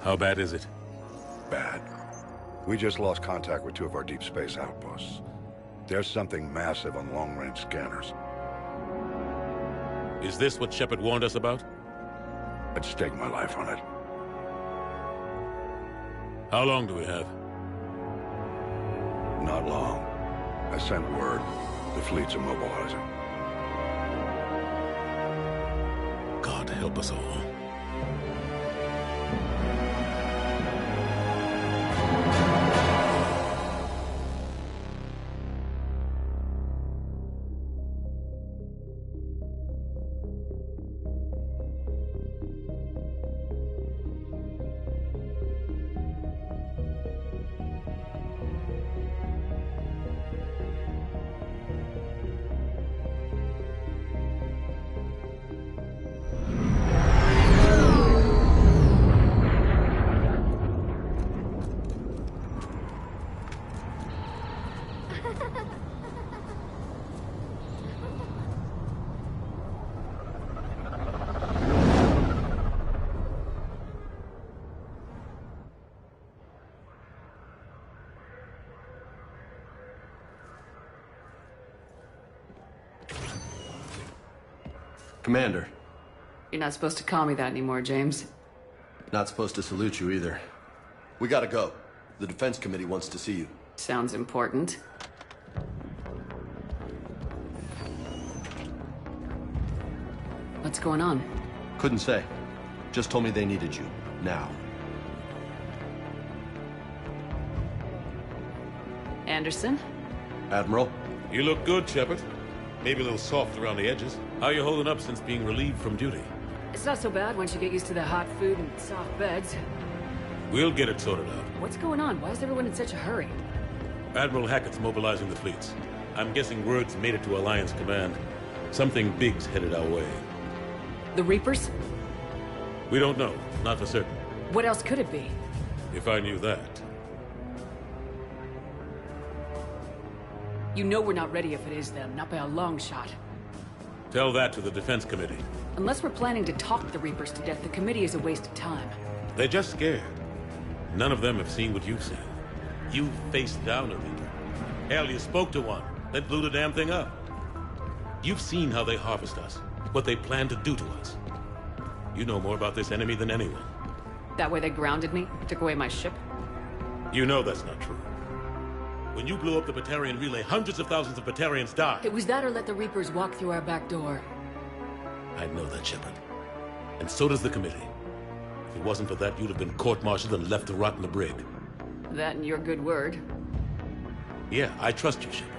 How bad is it? Bad. We just lost contact with two of our deep space outposts. There's something massive on long-range scanners. Is this what Shepard warned us about? I'd stake my life on it. How long do we have? Not long. I sent word. The fleet's immobilizing. God help us all. Commander. You're not supposed to call me that anymore, James. Not supposed to salute you either. We gotta go. The Defense Committee wants to see you. Sounds important. What's going on? Couldn't say. Just told me they needed you. Now. Anderson? Admiral? You look good, Shepard. Maybe a little soft around the edges. How you holding up since being relieved from duty? It's not so bad once you get used to the hot food and soft beds. We'll get it sorted out. What's going on? Why is everyone in such a hurry? Admiral Hackett's mobilizing the fleets. I'm guessing word's made it to Alliance Command. Something big's headed our way. The Reapers? We don't know. Not for certain. What else could it be? If I knew that. You know we're not ready if it is them, not by a long shot. Tell that to the Defense Committee. Unless we're planning to talk the Reapers to death, the committee is a waste of time. They're just scared. None of them have seen what you've seen. You faced down a Reaper. Hell, you spoke to one, then blew the damn thing up. You've seen how they harvest us, what they plan to do to us. You know more about this enemy than anyone. That way they grounded me, took away my ship? You know that's not true. When you blew up the Batarian relay, hundreds of thousands of Batarians died. It was that or let the Reapers walk through our back door. I know that, Shepard. And so does the committee. If it wasn't for that, you'd have been court-martialed and left to rot in the brig. That and your good word. Yeah, I trust you, Shepard.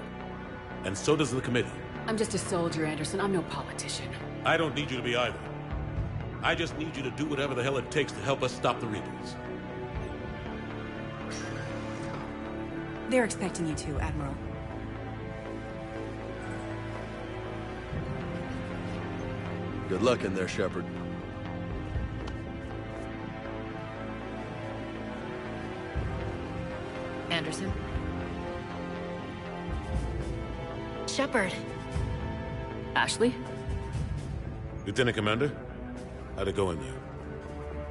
And so does the committee. I'm just a soldier, Anderson. I'm no politician. I don't need you to be either. I just need you to do whatever the hell it takes to help us stop the Reapers. They're expecting you to, Admiral. Good luck in there, Shepard. Anderson? Shepard. Ashley? Lieutenant Commander? How'd it go in there?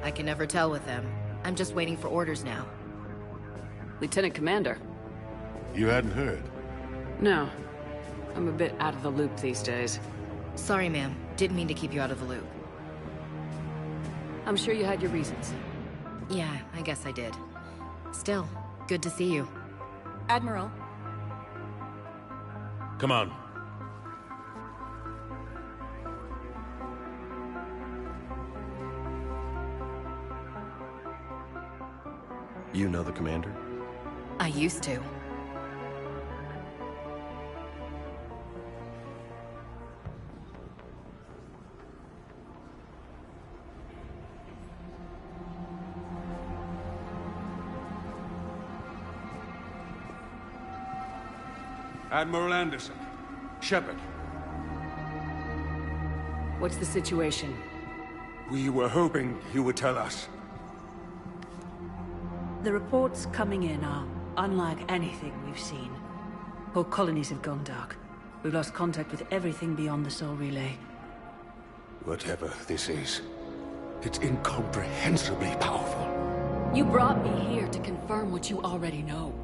I can never tell with them. I'm just waiting for orders now. Lieutenant Commander? You hadn't heard? No. I'm a bit out of the loop these days. Sorry, ma'am. Didn't mean to keep you out of the loop. I'm sure you had your reasons. Yeah, I guess I did. Still, good to see you. Admiral. Come on. You know the commander? I used to. Admiral Anderson. Shepard. What's the situation? We were hoping you would tell us. The reports coming in are unlike anything we've seen. Whole colonies have gone dark. We've lost contact with everything beyond the Sol Relay. Whatever this is, it's incomprehensibly powerful. You brought me here to confirm what you already know.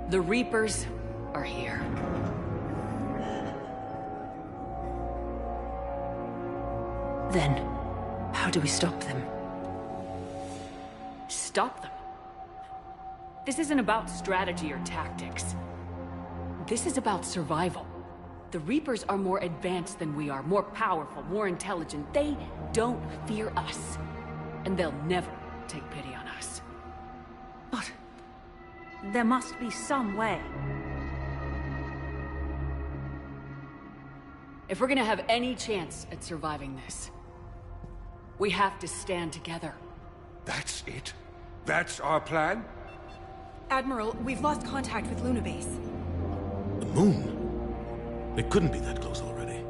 The Reapers are here. Then, how do we stop them? Stop them? This isn't about strategy or tactics. This is about survival. The Reapers are more advanced than we are, more powerful, more intelligent. They don't fear us. And they'll never take pity on us. But there must be some way. If we're gonna have any chance at surviving this, we have to stand together. That's it? That's our plan? Admiral, we've lost contact with Luna Base. The moon? They couldn't be that close already.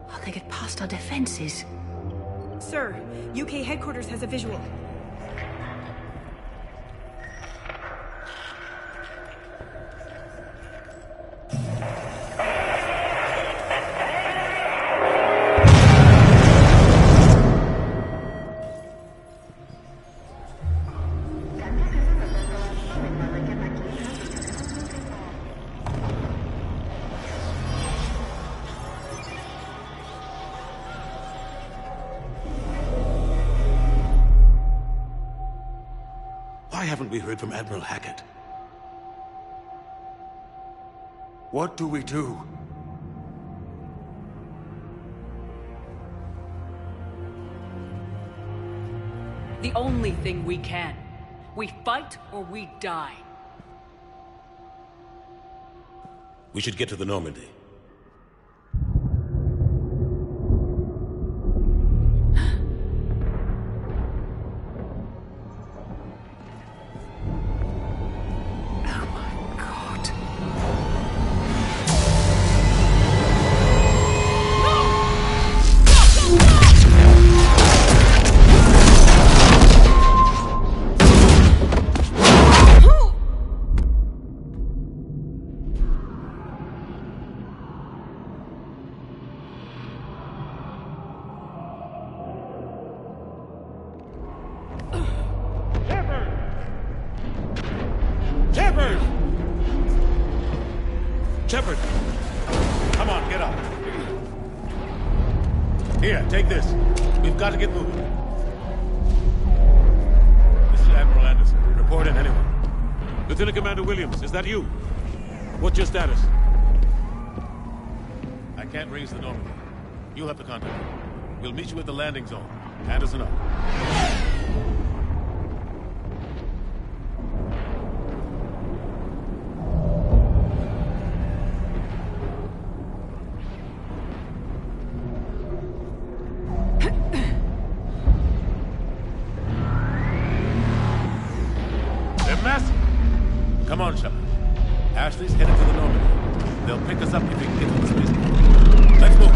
How they get past our defenses? Sir, UK headquarters has a visual. Why haven't we heard from Admiral Hackett? What do we do? The only thing we can. We fight or we die. We should get to the Normandy. Shepard! Come on, get up. Here, take this. We've got to get moving. This is Admiral Anderson. Report in, anyone. Lieutenant Commander Williams, is that you? What's your status? I can't raise the Normandy. You'll have to contact me. We'll meet you at the landing zone. Anderson up. Come on, Shepard. Ashley's headed to the Normandy. They'll pick us up if we can get to the spaceport. Let's move.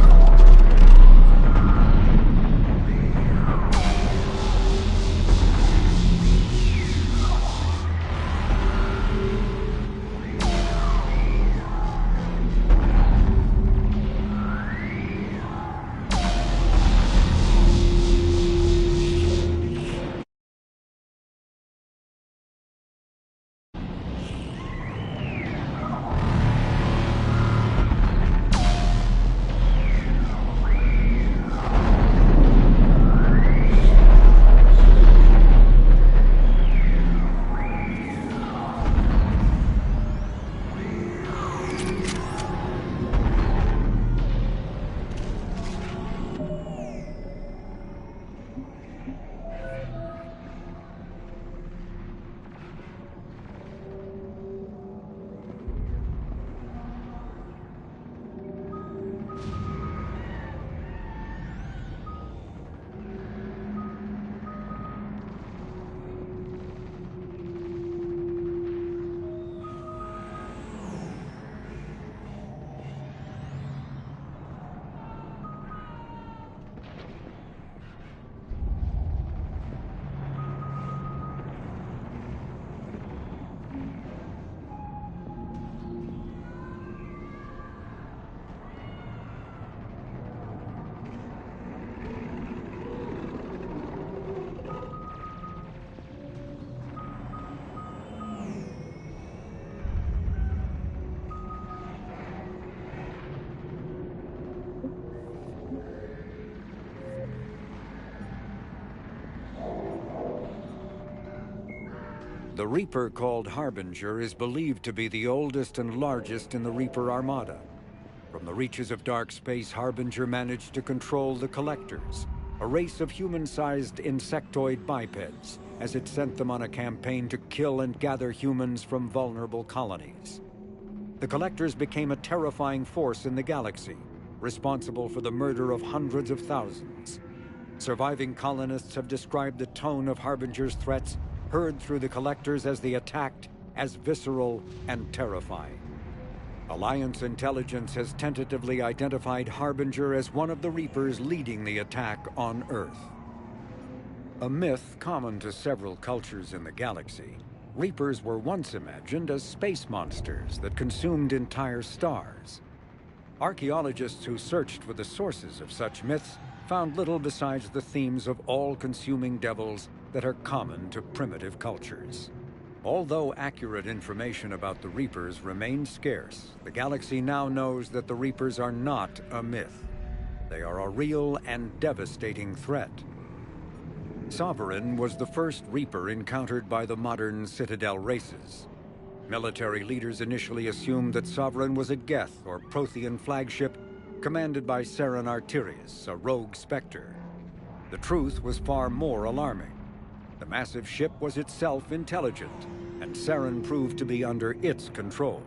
The Reaper called Harbinger is believed to be the oldest and largest in the Reaper Armada. From the reaches of dark space, Harbinger managed to control the Collectors, a race of human-sized insectoid bipeds, as it sent them on a campaign to kill and gather humans from vulnerable colonies. The Collectors became a terrifying force in the galaxy, responsible for the murder of hundreds of thousands. Surviving colonists have described the tone of Harbinger's threats heard through the Collectors as they attacked as visceral and terrifying. Alliance intelligence has tentatively identified Harbinger as one of the Reapers leading the attack on Earth. A myth common to several cultures in the galaxy, Reapers were once imagined as space monsters that consumed entire stars. Archaeologists who searched for the sources of such myths found little besides the themes of all-consuming devils that are common to primitive cultures. Although accurate information about the Reapers remains scarce, the galaxy now knows that the Reapers are not a myth. They are a real and devastating threat. Sovereign was the first Reaper encountered by the modern Citadel races. Military leaders initially assumed that Sovereign was a Geth or Prothean flagship commanded by Saren Arterius, a rogue Spectre. The truth was far more alarming. The massive ship was itself intelligent, and Saren proved to be under its control.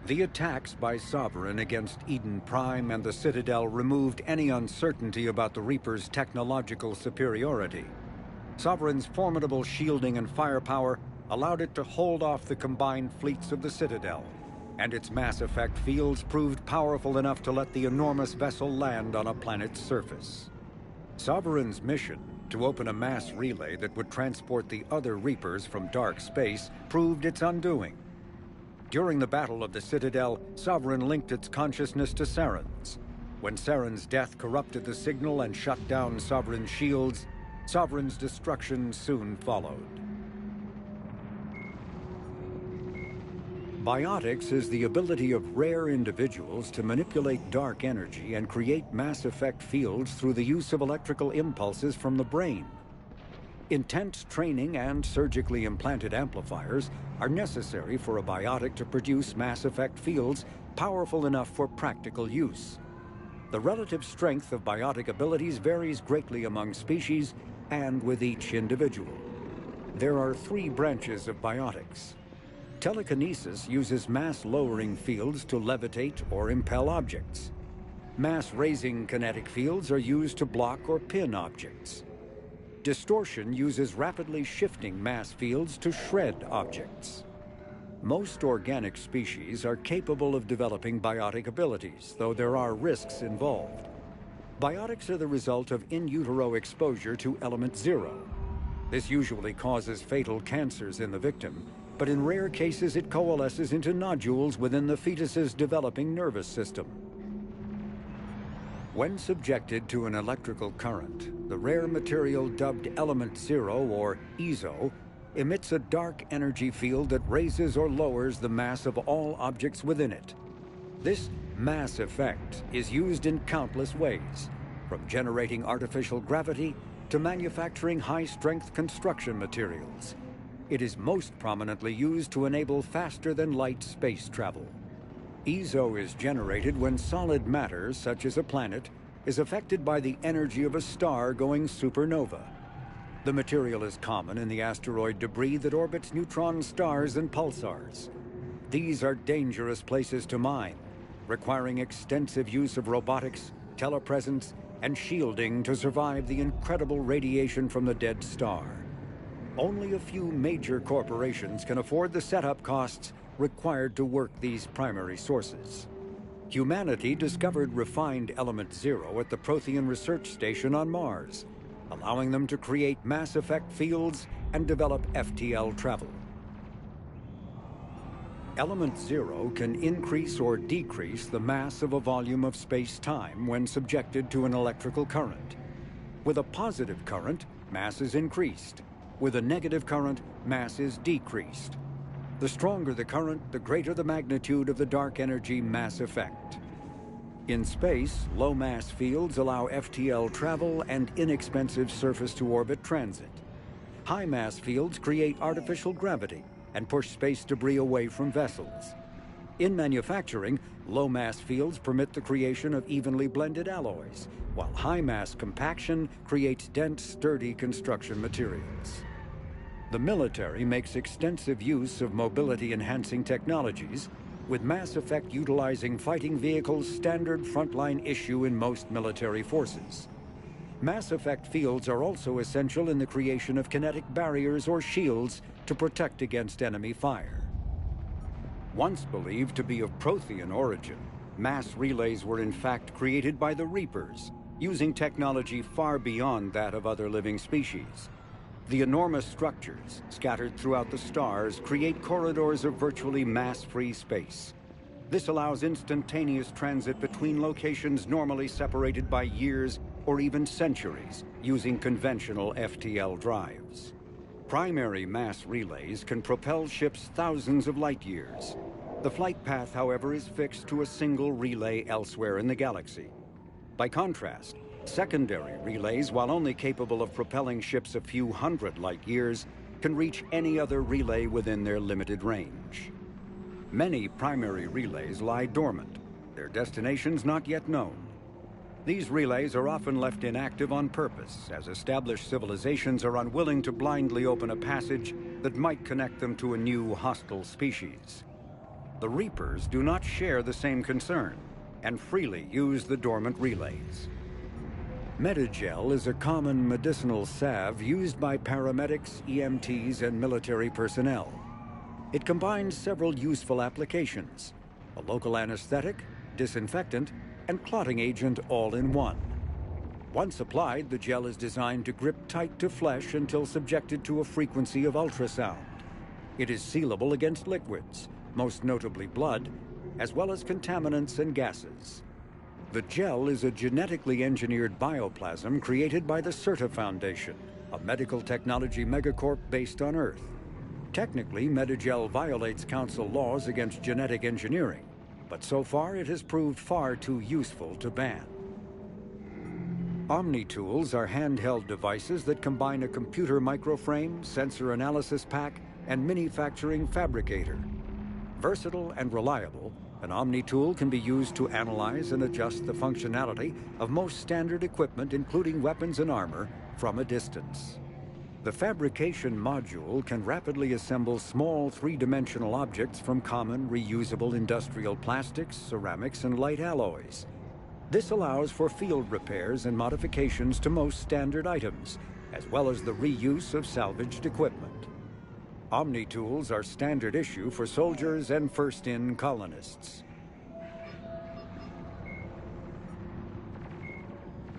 The attacks by Sovereign against Eden Prime and the Citadel removed any uncertainty about the Reaper's technological superiority. Sovereign's formidable shielding and firepower allowed it to hold off the combined fleets of the Citadel, and its mass effect fields proved powerful enough to let the enormous vessel land on a planet's surface. Sovereign's mission, to open a mass relay that would transport the other Reapers from dark space, proved its undoing. During the Battle of the Citadel, Sovereign linked its consciousness to Saren's. When Saren's death corrupted the signal and shut down Sovereign's shields, Sovereign's destruction soon followed. Biotics is the ability of rare individuals to manipulate dark energy and create mass effect fields through the use of electrical impulses from the brain. Intense training and surgically implanted amplifiers are necessary for a biotic to produce mass effect fields powerful enough for practical use. The relative strength of biotic abilities varies greatly among species and with each individual. There are 3 branches of biotics. Telekinesis uses mass-lowering fields to levitate or impel objects. Mass-raising kinetic fields are used to block or pin objects. Distortion uses rapidly shifting mass fields to shred objects. Most organic species are capable of developing biotic abilities, though there are risks involved. Biotics are the result of in utero exposure to element 0. This usually causes fatal cancers in the victim, but in rare cases it coalesces into nodules within the fetus's developing nervous system. When subjected to an electrical current, the rare material dubbed Element 0, or EZO, emits a dark energy field that raises or lowers the mass of all objects within it. This mass effect is used in countless ways, from generating artificial gravity to manufacturing high-strength construction materials. It is most prominently used to enable faster-than-light space travel. EZO is generated when solid matter, such as a planet, is affected by the energy of a star going supernova. The material is common in the asteroid debris that orbits neutron stars and pulsars. These are dangerous places to mine, requiring extensive use of robotics, telepresence, and shielding to survive the incredible radiation from the dead star. Only a few major corporations can afford the setup costs required to work these primary sources. Humanity discovered refined Element 0 at the Prothean Research Station on Mars, allowing them to create mass effect fields and develop FTL travel. Element 0 can increase or decrease the mass of a volume of space-time when subjected to an electrical current. With a positive current, mass is increased. With a negative current, mass is decreased. The stronger the current, the greater the magnitude of the dark energy mass effect. In space, low mass fields allow FTL travel and inexpensive surface-to-orbit transit. High mass fields create artificial gravity and push space debris away from vessels. In manufacturing, low mass fields permit the creation of evenly blended alloys, while high mass compaction creates dense, sturdy construction materials. The military makes extensive use of mobility-enhancing technologies, with Mass Effect utilizing fighting vehicles standard frontline issue in most military forces. Mass Effect fields are also essential in the creation of kinetic barriers or shields to protect against enemy fire. Once believed to be of Prothean origin, mass relays were in fact created by the Reapers, using technology far beyond that of other living species. The enormous structures, scattered throughout the stars, create corridors of virtually mass-free space. This allows instantaneous transit between locations normally separated by years or even centuries, using conventional FTL drives. Primary mass relays can propel ships thousands of light years. The flight path, however, is fixed to a single relay elsewhere in the galaxy. By contrast, secondary relays, while only capable of propelling ships a few hundred light years, can reach any other relay within their limited range. Many primary relays lie dormant, their destinations not yet known. These relays are often left inactive on purpose, as established civilizations are unwilling to blindly open a passage that might connect them to a new hostile species. The Reapers do not share the same concern, and freely use the dormant relays. Metagel is a common medicinal salve used by paramedics, EMTs, and military personnel. It combines several useful applications: a local anesthetic, disinfectant, and clotting agent all in one. Once applied, the gel is designed to grip tight to flesh until subjected to a frequency of ultrasound. It is sealable against liquids, most notably blood, as well as contaminants and gases. The gel is a genetically engineered bioplasm created by the Certa Foundation, a medical technology megacorp based on Earth. Technically, Metagel violates Council laws against genetic engineering, but so far it has proved far too useful to ban. Omni-tools are handheld devices that combine a computer microframe, sensor analysis pack, and manufacturing fabricator. Versatile and reliable, an Omni-tool can be used to analyze and adjust the functionality of most standard equipment, including weapons and armor, from a distance. The fabrication module can rapidly assemble small three-dimensional objects from common reusable industrial plastics, ceramics, and light alloys. This allows for field repairs and modifications to most standard items, as well as the reuse of salvaged equipment. Omni-tools are standard issue for soldiers and first-in colonists.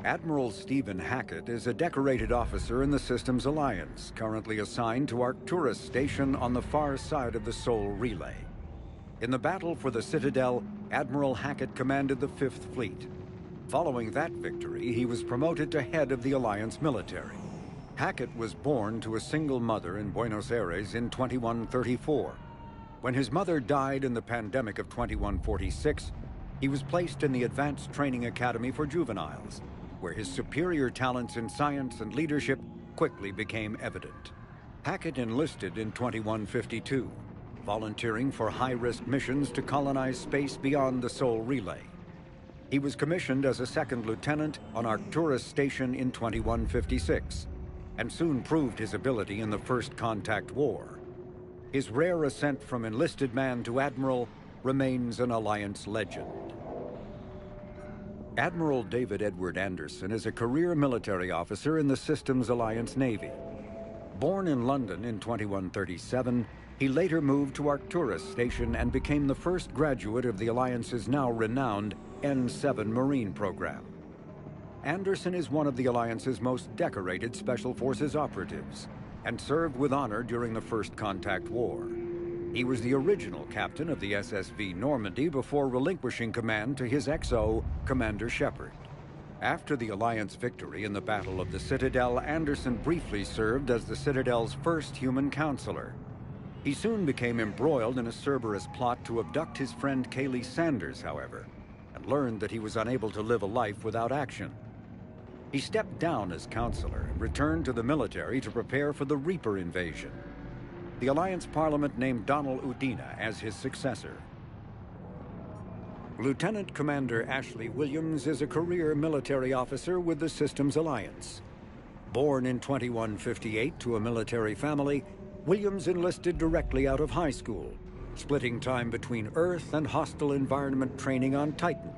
Admiral Stephen Hackett is a decorated officer in the Systems Alliance, currently assigned to Arcturus Station on the far side of the Sol Relay. In the battle for the Citadel, Admiral Hackett commanded the 5th Fleet. Following that victory, he was promoted to head of the Alliance military. Hackett was born to a single mother in Buenos Aires in 2134. When his mother died in the pandemic of 2146, he was placed in the Advanced Training Academy for Juveniles, where his superior talents in science and leadership quickly became evident. Hackett enlisted in 2152, volunteering for high-risk missions to colonize space beyond the Sol Relay. He was commissioned as a second lieutenant on Arcturus Station in 2156, and soon proved his ability in the First Contact War. His rare ascent from enlisted man to admiral remains an Alliance legend. Admiral David Edward Anderson is a career military officer in the Systems Alliance Navy. Born in London in 2137, he later moved to Arcturus Station and became the first graduate of the Alliance's now renowned N7 Marine program. Anderson is one of the Alliance's most decorated Special Forces operatives, and served with honor during the First Contact War. He was the original captain of the SSV Normandy before relinquishing command to his XO, Commander Shepard. After the Alliance victory in the Battle of the Citadel, Anderson briefly served as the Citadel's first human counselor. He soon became embroiled in a Cerberus plot to abduct his friend Kaylee Sanders, however, and learned that he was unable to live a life without action. He stepped down as counselor and returned to the military to prepare for the Reaper invasion. The Alliance Parliament named Donald Udina as his successor. Lieutenant Commander Ashley Williams is a career military officer with the Systems Alliance. Born in 2158 to a military family, Williams enlisted directly out of high school, splitting time between Earth and hostile environment training on Titan.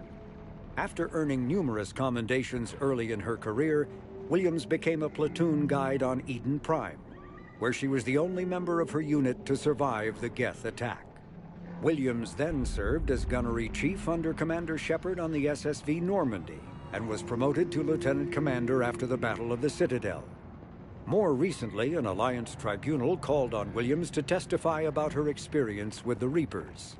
After earning numerous commendations early in her career, Williams became a platoon guide on Eden Prime, where she was the only member of her unit to survive the Geth attack. Williams then served as gunnery chief under Commander Shepard on the SSV Normandy, and was promoted to lieutenant commander after the Battle of the Citadel. More recently, an Alliance tribunal called on Williams to testify about her experience with the Reapers.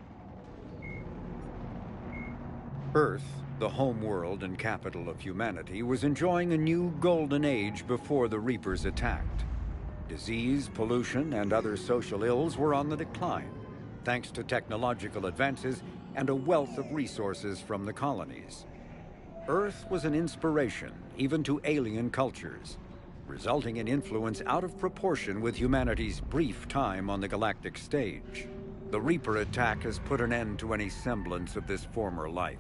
Earth, the home world and capital of humanity, was enjoying a new golden age before the Reapers attacked. Disease, pollution, and other social ills were on the decline, thanks to technological advances and a wealth of resources from the colonies. Earth was an inspiration even to alien cultures, resulting in influence out of proportion with humanity's brief time on the galactic stage. The Reaper attack has put an end to any semblance of this former life.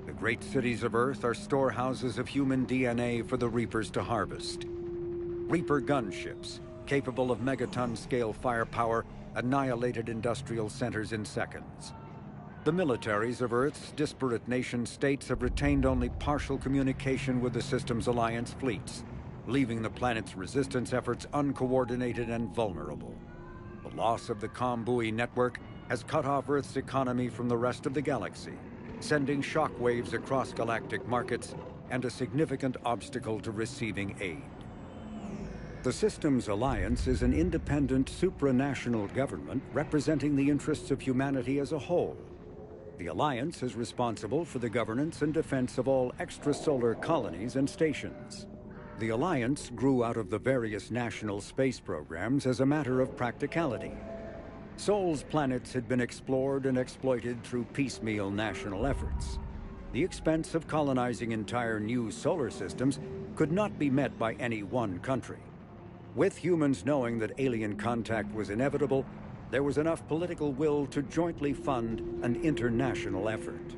The great cities of Earth are storehouses of human DNA for the Reapers to harvest. Reaper gunships, capable of megaton-scale firepower, annihilated industrial centers in seconds. The militaries of Earth's disparate nation-states have retained only partial communication with the Systems Alliance fleets, leaving the planet's resistance efforts uncoordinated and vulnerable. The loss of the comm buoy network has cut off Earth's economy from the rest of the galaxy, sending shockwaves across galactic markets and a significant obstacle to receiving aid. The Systems Alliance is an independent supranational government representing the interests of humanity as a whole. The Alliance is responsible for the governance and defense of all extrasolar colonies and stations. The Alliance grew out of the various national space programs as a matter of practicality. Sol's planets had been explored and exploited through piecemeal national efforts. The expense of colonizing entire new solar systems could not be met by any one country. With humans knowing that alien contact was inevitable, there was enough political will to jointly fund an international effort.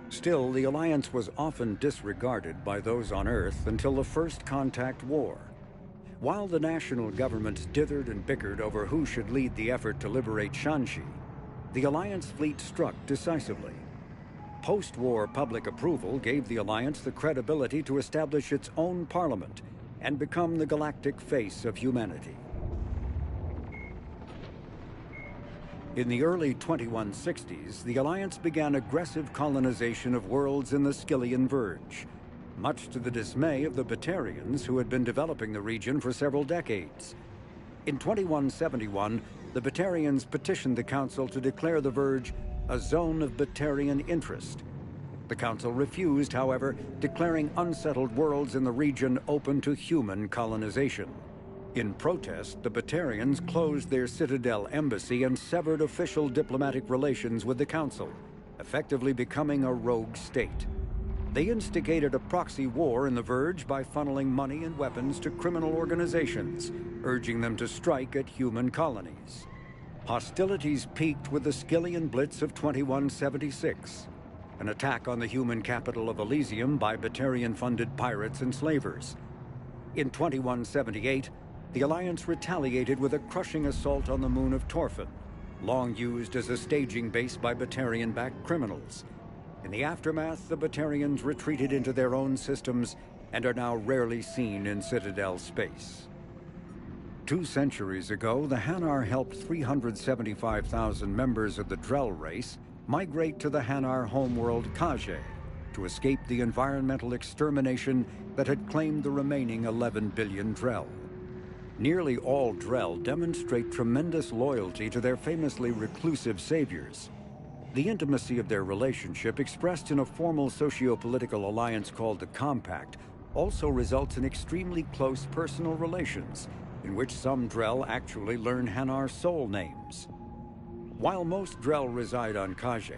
Still, the Alliance was often disregarded by those on Earth until the First Contact War. While the national governments dithered and bickered over who should lead the effort to liberate Shanxi, the Alliance fleet struck decisively. Post-war public approval gave the Alliance the credibility to establish its own parliament and become the galactic face of humanity. In the early 2160s, the Alliance began aggressive colonization of worlds in the Skyllian Verge, much to the dismay of the Batarians who had been developing the region for several decades. In 2171, the Batarians petitioned the Council to declare the Verge a zone of Batarian interest. The Council refused, however, declaring unsettled worlds in the region open to human colonization. In protest, the Batarians closed their Citadel embassy and severed official diplomatic relations with the Council, effectively becoming a rogue state. They instigated a proxy war in the Verge by funneling money and weapons to criminal organizations, urging them to strike at human colonies. Hostilities peaked with the Skyllian Blitz of 2176, an attack on the human capital of Elysium by Batarian-funded pirates and slavers. In 2178, the Alliance retaliated with a crushing assault on the moon of Torfan, long used as a staging base by Batarian-backed criminals. In the aftermath, the Batarians retreated into their own systems and are now rarely seen in Citadel space. 2 centuries ago, the Hanar helped 375,000 members of the Drell race migrate to the Hanar homeworld Kage to escape the environmental extermination that had claimed the remaining 11 billion Drell. Nearly all Drell demonstrate tremendous loyalty to their famously reclusive saviors. The intimacy of their relationship, expressed in a formal socio-political alliance called the Compact, also results in extremely close personal relations, in which some Drell actually learn Hanar soul names. While most Drell reside on Kage,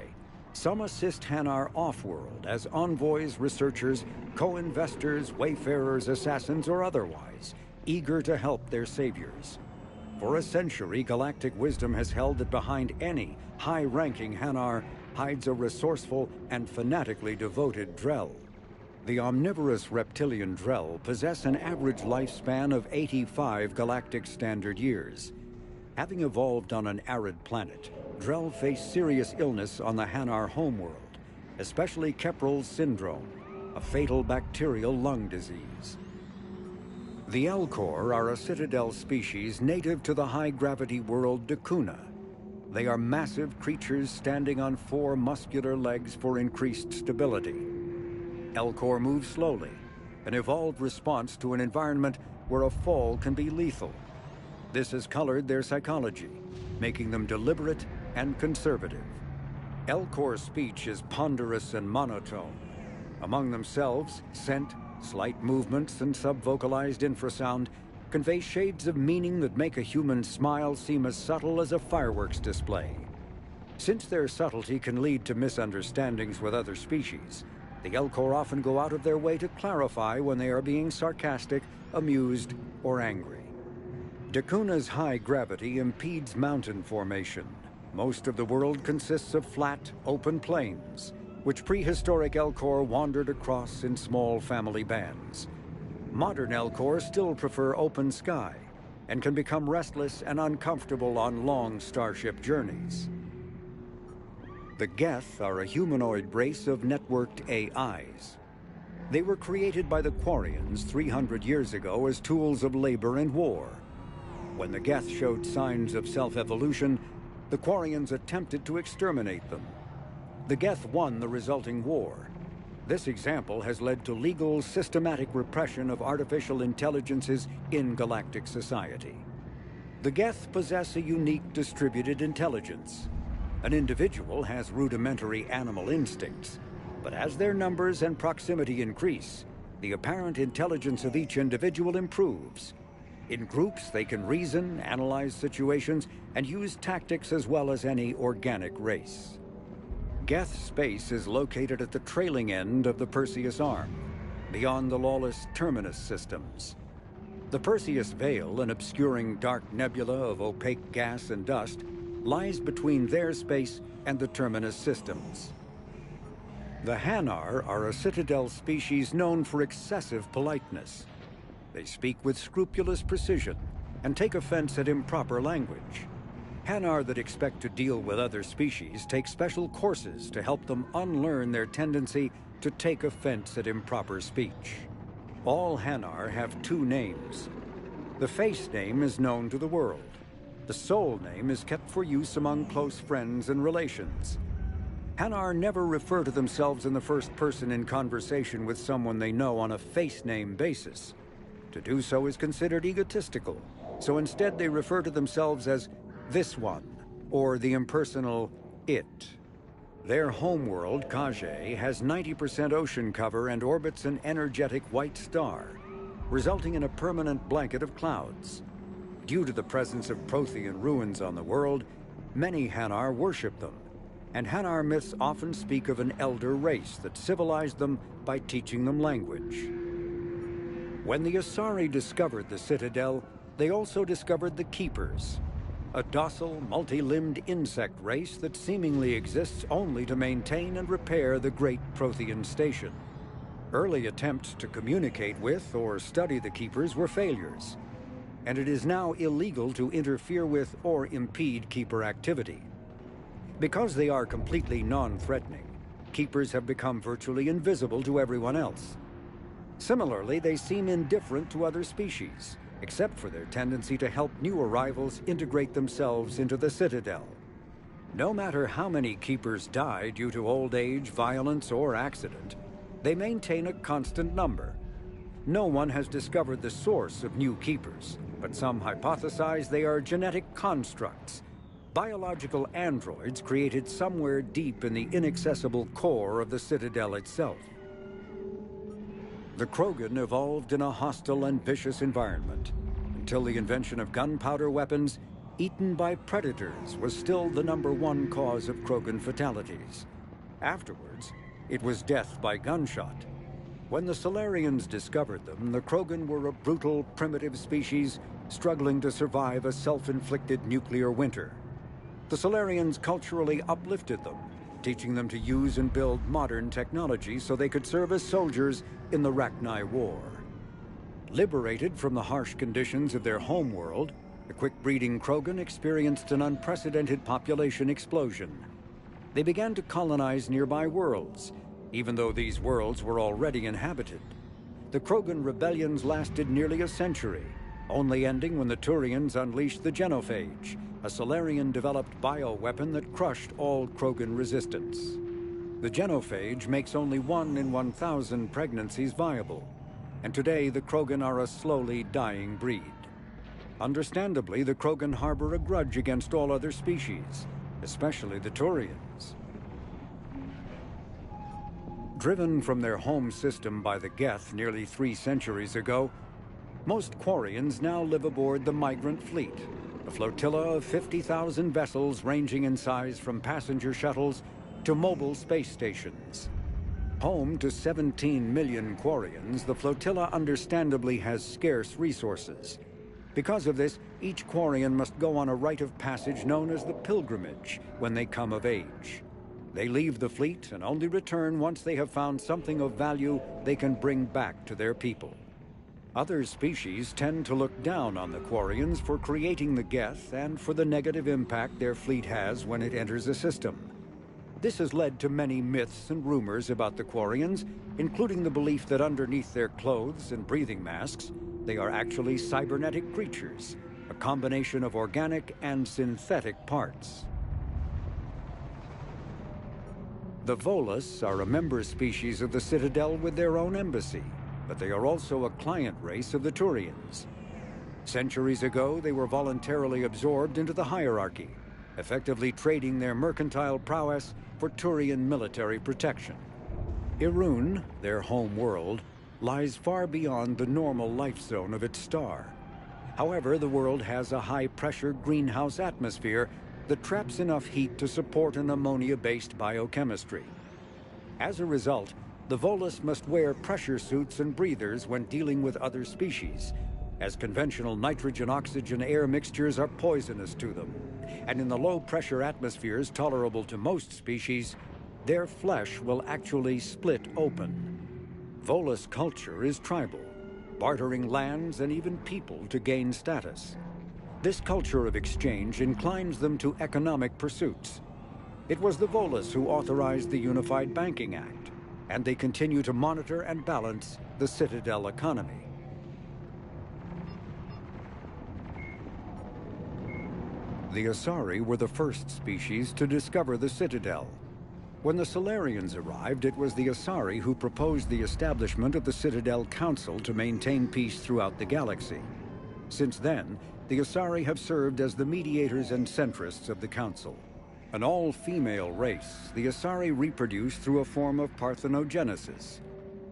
Some assist Hanar off-world as envoys, researchers, co-investors, wayfarers, assassins, or otherwise, eager to help their saviors. For a century, galactic wisdom has held that behind any high-ranking Hanar hides a resourceful and fanatically devoted Drell. The omnivorous reptilian Drell possess an average lifespan of 85 galactic standard years. Having evolved on an arid planet, Drell face serious illness on the Hanar homeworld, especially Kepral's syndrome, a fatal bacterial lung disease. The Elcor are a Citadel species native to the high-gravity world Dakuna. They are massive creatures standing on 4 muscular legs for increased stability. Elcor move slowly, an evolved response to an environment where a fall can be lethal. This has colored their psychology, making them deliberate and conservative. Elcor speech is ponderous and monotone. Among themselves, scent, slight movements, and sub-vocalized infrasound convey shades of meaning that make a human smile seem as subtle as a fireworks display. Since their subtlety can lead to misunderstandings with other species, the Elcor often go out of their way to clarify when they are being sarcastic, amused, or angry. Dakuna's high gravity impedes mountain formation. Most of the world consists of flat, open plains, which prehistoric Elcor wandered across in small family bands. Modern Elcor still prefer open sky, and can become restless and uncomfortable on long starship journeys. The Geth are a humanoid race of networked AIs. They were created by the Quarians 300 years ago as tools of labor and war. When the Geth showed signs of self-evolution, the Quarians attempted to exterminate them. The Geth won the resulting war. This example has led to legal, systematic repression of artificial intelligences in galactic society. The Geth possess a unique distributed intelligence. An individual has rudimentary animal instincts, but as their numbers and proximity increase, the apparent intelligence of each individual improves. In groups, they can reason, analyze situations, and use tactics as well as any organic race. Geth space is located at the trailing end of the Perseus Arm, beyond the lawless Terminus systems. The Perseus Veil, an obscuring dark nebula of opaque gas and dust, lies between their space and the Terminus systems. The Hanar are a Citadel species known for excessive politeness. They speak with scrupulous precision and take offense at improper language. Hanar that expect to deal with other species take special courses to help them unlearn their tendency to take offense at improper speech. All Hanar have 2 names. The face name is known to the world. The soul name is kept for use among close friends and relations. Hanar never refer to themselves in the first person in conversation with someone they know on a face name basis. To do so is considered egotistical, so instead they refer to themselves as this one, or the impersonal it. Their homeworld, Kage, has 90% ocean cover and orbits an energetic white star, resulting in a permanent blanket of clouds. Due to the presence of Prothean ruins on the world, many Hanar worship them, and Hanar myths often speak of an elder race that civilized them by teaching them language. When the Asari discovered the Citadel, they also discovered the Keepers, a docile, multi-limbed insect race that seemingly exists only to maintain and repair the great Prothean station. Early attempts to communicate with or study the Keepers were failures, and it is now illegal to interfere with or impede Keeper activity. Because they are completely non-threatening, Keepers have become virtually invisible to everyone else. Similarly, they seem indifferent to other species, except for their tendency to help new arrivals integrate themselves into the Citadel. No matter how many Keepers die due to old age, violence, or accident, they maintain a constant number. No one has discovered the source of new Keepers, but some hypothesize they are genetic constructs, biological androids created somewhere deep in the inaccessible core of the Citadel itself. The Krogan evolved in a hostile and vicious environment. Until the invention of gunpowder weapons, eaten by predators was still the #1 cause of Krogan fatalities. Afterwards, it was death by gunshot. When the Solarians discovered them, the Krogan were a brutal, primitive species struggling to survive a self-inflicted nuclear winter. The Solarians culturally uplifted them, teaching them to use and build modern technology so they could serve as soldiers in the Rachni War. Liberated from the harsh conditions of their homeworld, the quick-breeding Krogan experienced an unprecedented population explosion. They began to colonize nearby worlds, even though these worlds were already inhabited. The Krogan rebellions lasted nearly a century, only ending when the Turians unleashed the Genophage, a Solarian-developed bioweapon that crushed all Krogan resistance. The Genophage makes only 1 in 1,000 pregnancies viable, and today the Krogan are a slowly dying breed. Understandably, the Krogan harbor a grudge against all other species, especially the Turians. Driven from their home system by the Geth nearly 3 centuries ago, most Quarians now live aboard the Migrant Fleet, a flotilla of 50,000 vessels ranging in size from passenger shuttles to mobile space stations. Home to 17 million Quarians, the flotilla understandably has scarce resources. Because of this, each Quarian must go on a rite of passage known as the Pilgrimage when they come of age. They leave the fleet and only return once they have found something of value they can bring back to their people. Other species tend to look down on the Quarians for creating the Geth and for the negative impact their fleet has when it enters a system. This has led to many myths and rumors about the Quarians, including the belief that underneath their clothes and breathing masks, they are actually cybernetic creatures, a combination of organic and synthetic parts. The Volus are a member species of the Citadel with their own embassy, but they are also a client race of the Turians. Centuries ago, they were voluntarily absorbed into the hierarchy, effectively trading their mercantile prowess for Turian military protection. Irun, their home world, lies far beyond the normal life zone of its star. However, the world has a high-pressure greenhouse atmosphere that traps enough heat to support an ammonia-based biochemistry. As a result, the Volus must wear pressure suits and breathers when dealing with other species, as conventional nitrogen-oxygen air mixtures are poisonous to them, and in the low-pressure atmospheres tolerable to most species, their flesh will actually split open. Volus culture is tribal, bartering lands and even people to gain status. This culture of exchange inclines them to economic pursuits. It was the Volus who authorized the Unified Banking Act, and they continue to monitor and balance the Citadel economy. The Asari were the first species to discover the Citadel. When the Solarians arrived, it was the Asari who proposed the establishment of the Citadel Council to maintain peace throughout the galaxy. Since then, the Asari have served as the mediators and centrists of the Council. An all-female race, the Asari reproduce through a form of parthenogenesis.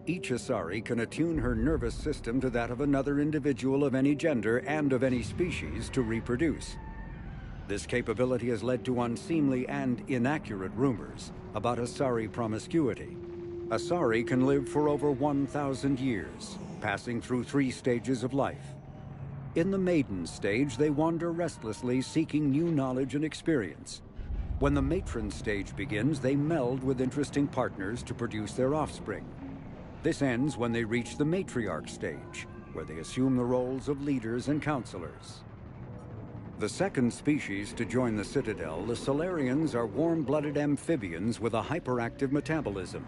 Each Asari can attune her nervous system to that of another individual of any gender and of any species to reproduce. This capability has led to unseemly and inaccurate rumors about Asari promiscuity. Asari can live for over 1,000 years, passing through 3 stages of life. In the maiden stage, they wander restlessly, seeking new knowledge and experience. When the matron stage begins, they meld with interesting partners to produce their offspring. This ends when they reach the matriarch stage, where they assume the roles of leaders and counselors. The second species to join the Citadel, the Solarians, are warm-blooded amphibians with a hyperactive metabolism.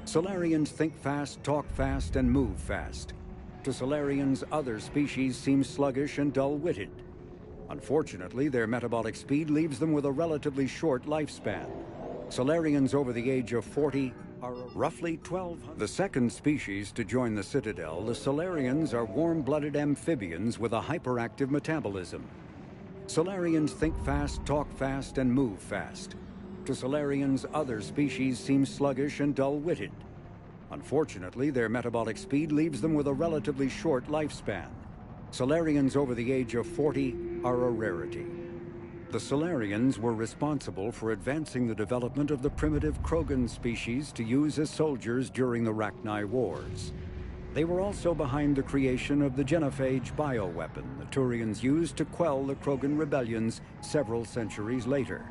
Solarians think fast, talk fast, and move fast. To Solarians, other species seem sluggish and dull-witted. Unfortunately, their metabolic speed leaves them with a relatively short lifespan. Solarians over the age of 40 are roughly 1,200. The second species to join the Citadel, the Solarians, are warm-blooded amphibians with a hyperactive metabolism. Solarians think fast, talk fast, and move fast. To Solarians, other species seem sluggish and dull-witted. Unfortunately, their metabolic speed leaves them with a relatively short lifespan. Solarians over the age of 40 are a rarity. The Solarians were responsible for advancing the development of the primitive Krogan species to use as soldiers during the Rachni Wars. They were also behind the creation of the genophage bioweapon the Turians used to quell the Krogan rebellions several centuries later.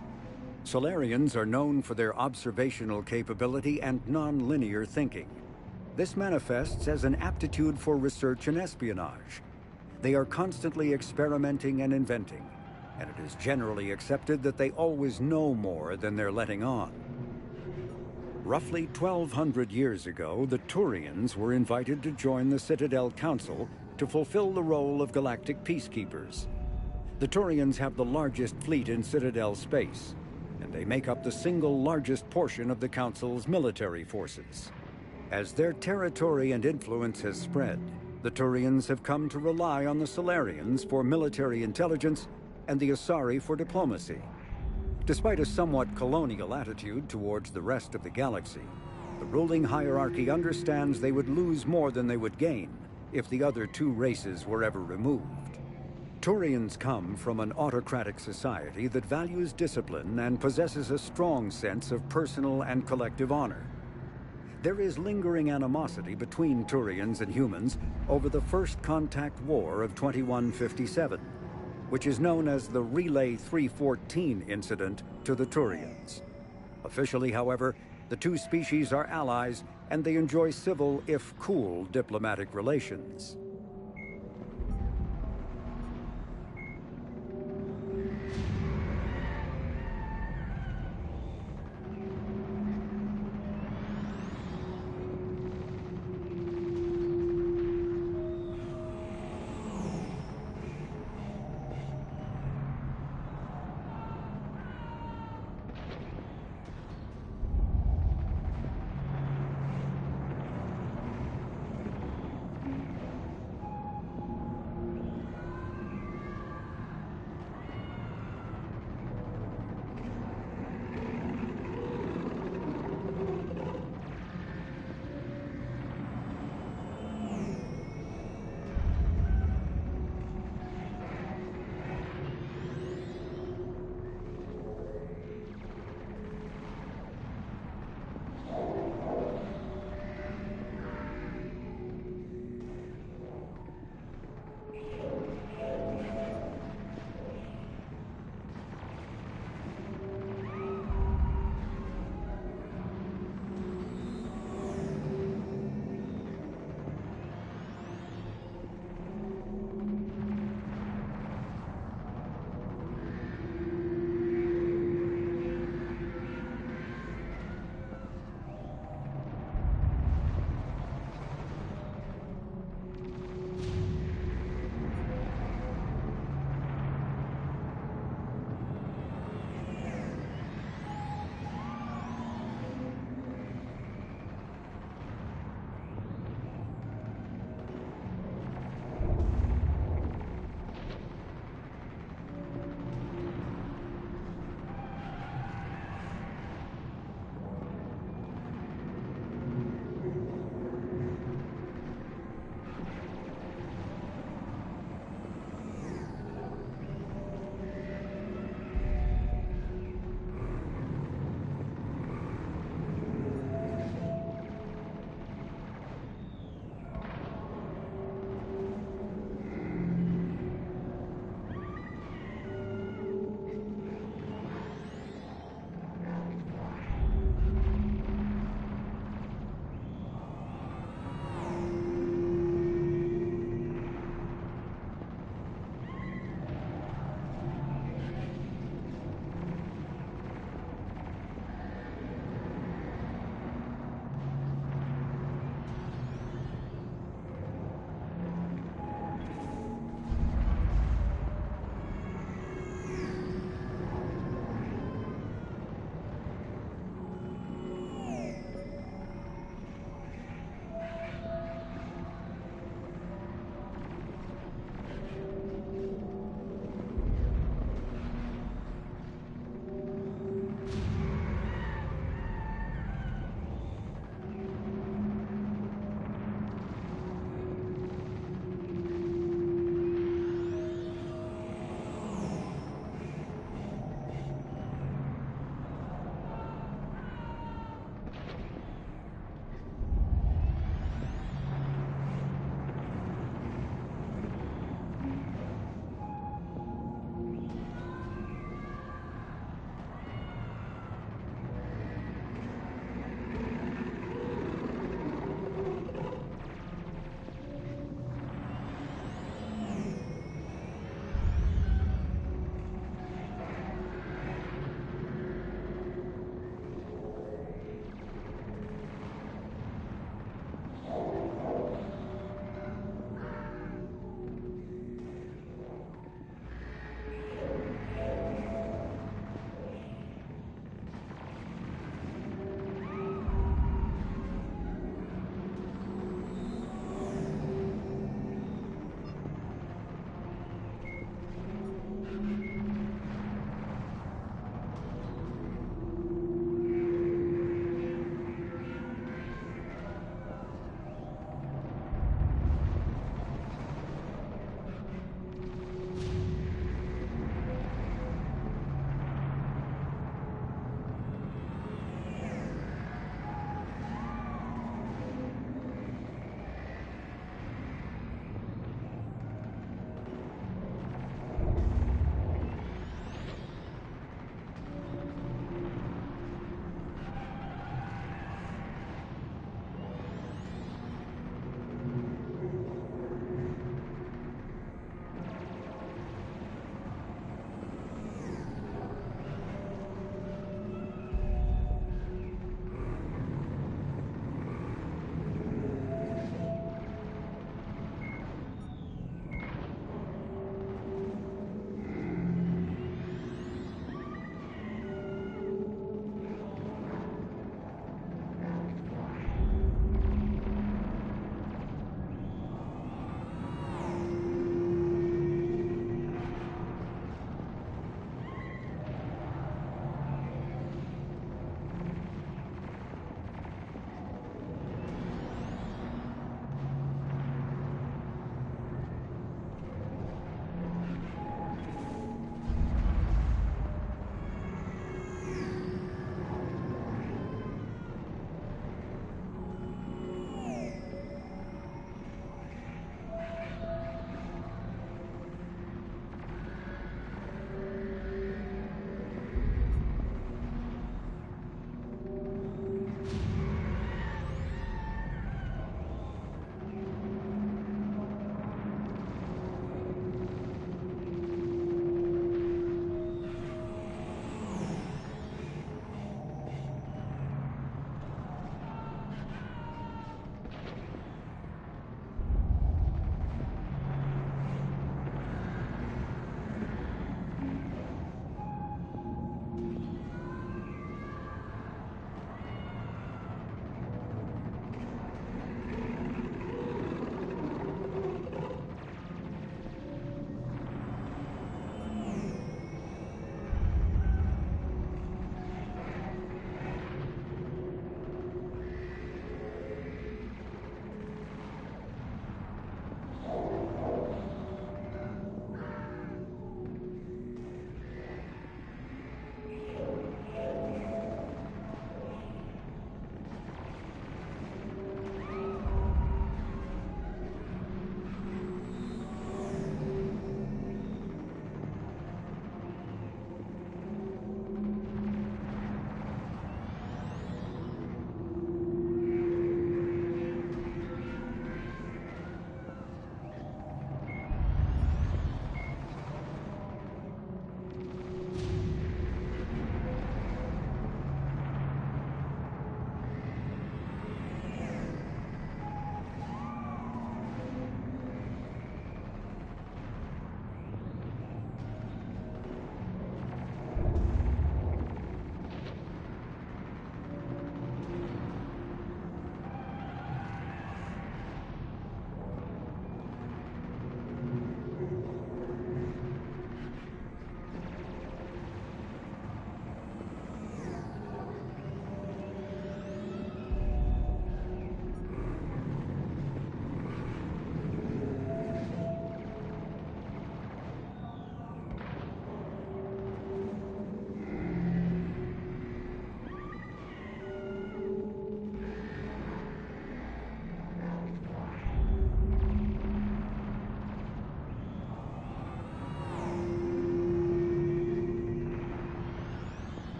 Solarians are known for their observational capability and non-linear thinking. This manifests as an aptitude for research and espionage. They are constantly experimenting and inventing, and it is generally accepted that they always know more than they're letting on. Roughly 1,200 years ago, the Turians were invited to join the Citadel Council to fulfill the role of galactic peacekeepers. The Turians have the largest fleet in Citadel space, and they make up the single largest portion of the Council's military forces. As their territory and influence has spread, the Turians have come to rely on the Solarians for military intelligence and the Asari for diplomacy. Despite a somewhat colonial attitude towards the rest of the galaxy, the ruling hierarchy understands they would lose more than they would gain if the other two races were ever removed. Turians come from an autocratic society that values discipline and possesses a strong sense of personal and collective honor. There is lingering animosity between Turians and humans over the First Contact War of 2157, which is known as the Relay 314 incident to the Turians. Officially, however, the two species are allies, and they enjoy civil, if cool, diplomatic relations.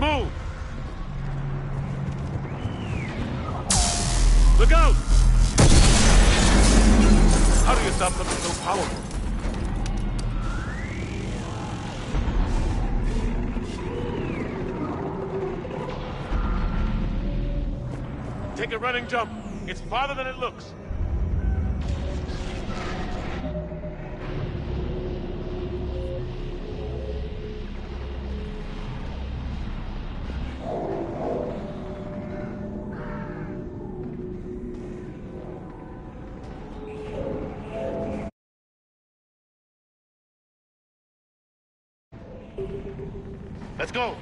Let's move! Look out! How do you stop something so powerful? Take a running jump. It's farther than it looks. Let's go.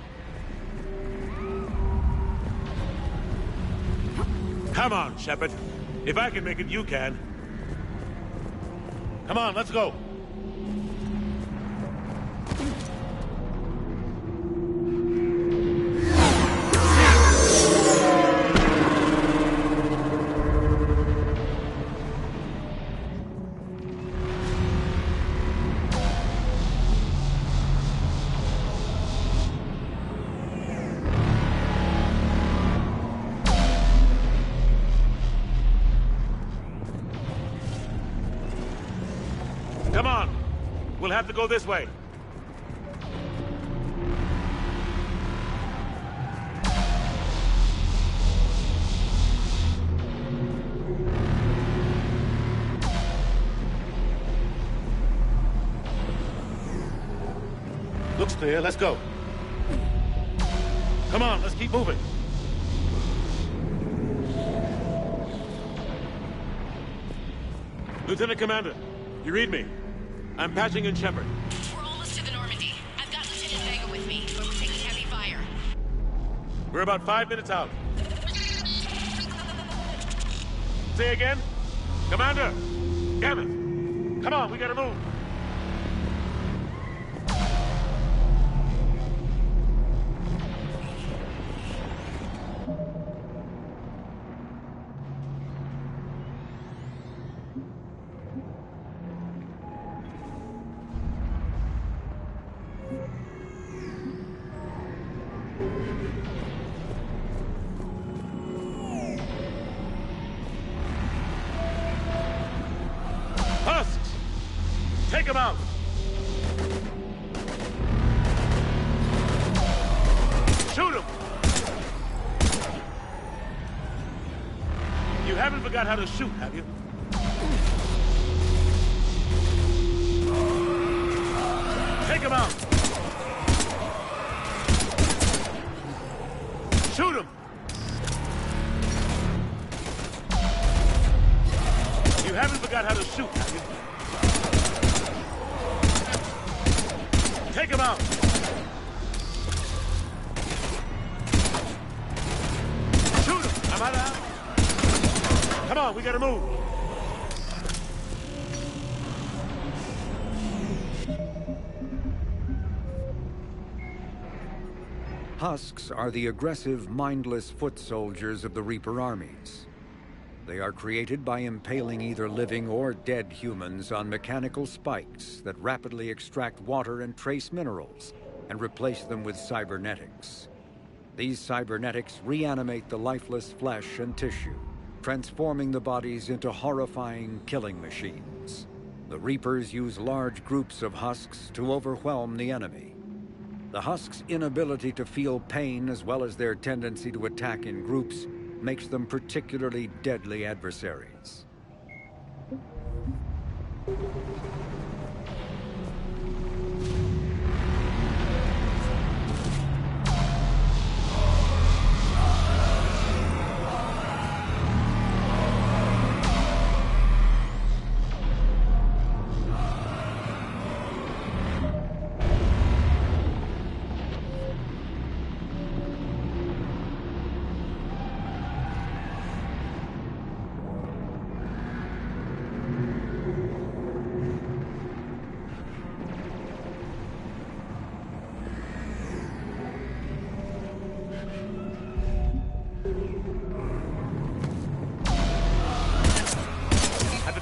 Come on, Shepard. If I can make it, you can. Come on, let's go. Come on. We'll have to go this way. Looks clear. Let's go. Come on, let's keep moving. Lieutenant Commander, you read me? I'm patching in Shepard. We're almost to the Normandy. I've got Lieutenant Vega with me, but we're taking heavy fire. We're about 5 minutes out. Say again? Commander! Damn it! Come on, we gotta move! Husks! Take him out! Shoot him! You haven't forgot how to shoot, have you? Take him out! Shoot him! You haven't forgot how to shoot, have you? Take him out! Shoot him! I'm out of ammo. Come on, we gotta move. Husks are the aggressive, mindless foot soldiers of the Reaper armies. They are created by impaling either living or dead humans on mechanical spikes that rapidly extract water and trace minerals and replace them with cybernetics. These cybernetics reanimate the lifeless flesh and tissue, transforming the bodies into horrifying killing machines. The Reapers use large groups of Husks to overwhelm the enemy. The Husks' inability to feel pain, as well as their tendency to attack in groups, makes them particularly deadly adversaries.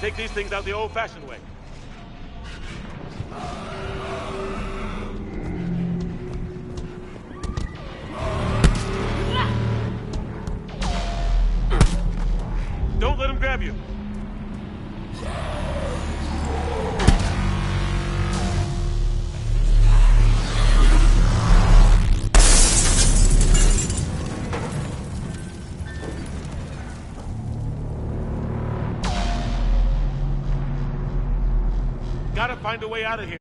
Take these things out the old-fashioned way. find a way out of here.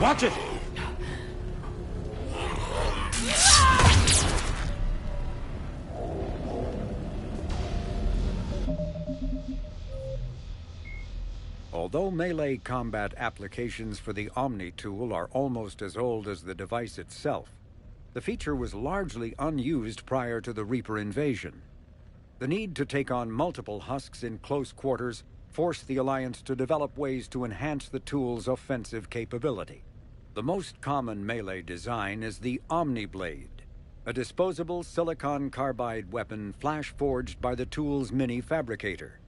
Watch it! Although melee combat applications for the Omni tool are almost as old as the device itself, the feature was largely unused prior to the Reaper invasion. The need to take on multiple husks in close quarters forced the Alliance to develop ways to enhance the tool's offensive capability. The most common melee design is the Omni Blade, a disposable silicon carbide weapon flash-forged by the tool's mini-fabricator.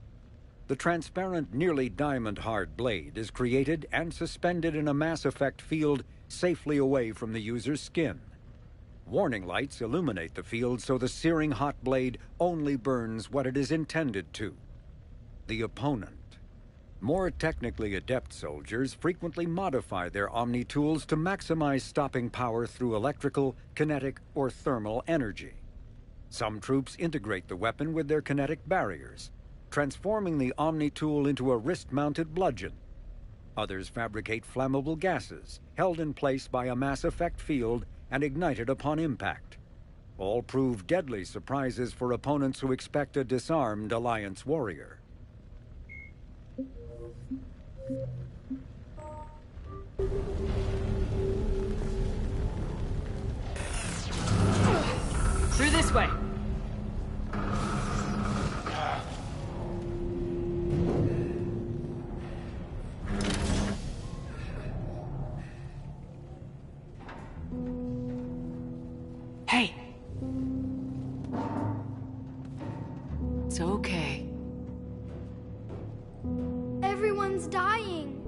The transparent, nearly diamond-hard blade is created and suspended in a mass effect field safely away from the user's skin. Warning lights illuminate the field so the searing hot blade only burns what it is intended to: the opponent. More technically adept soldiers frequently modify their Omni tools to maximize stopping power through electrical, kinetic, or thermal energy. Some troops integrate the weapon with their kinetic barriers, transforming the Omni tool into a wrist-mounted bludgeon. Others fabricate flammable gases, held in place by a mass effect field and ignited upon impact. All prove deadly surprises for opponents who expect a disarmed Alliance warrior. Through this way. Hey. It's okay. Everyone's dying.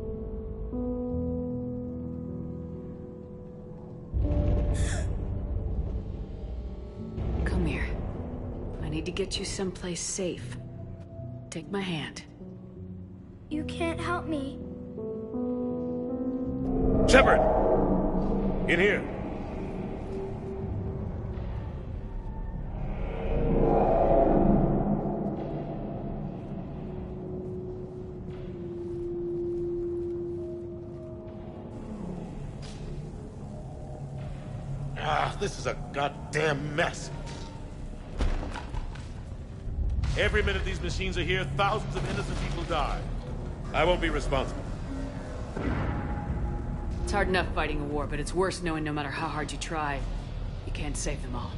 Come here. I need to get you someplace safe. Take my hand. You can't help me. Shepard! In here. This is a goddamn mess. Every minute these machines are here, thousands of innocent people die. I won't be responsible. It's hard enough fighting a war, but it's worse knowing no matter how hard you try, you can't save them all.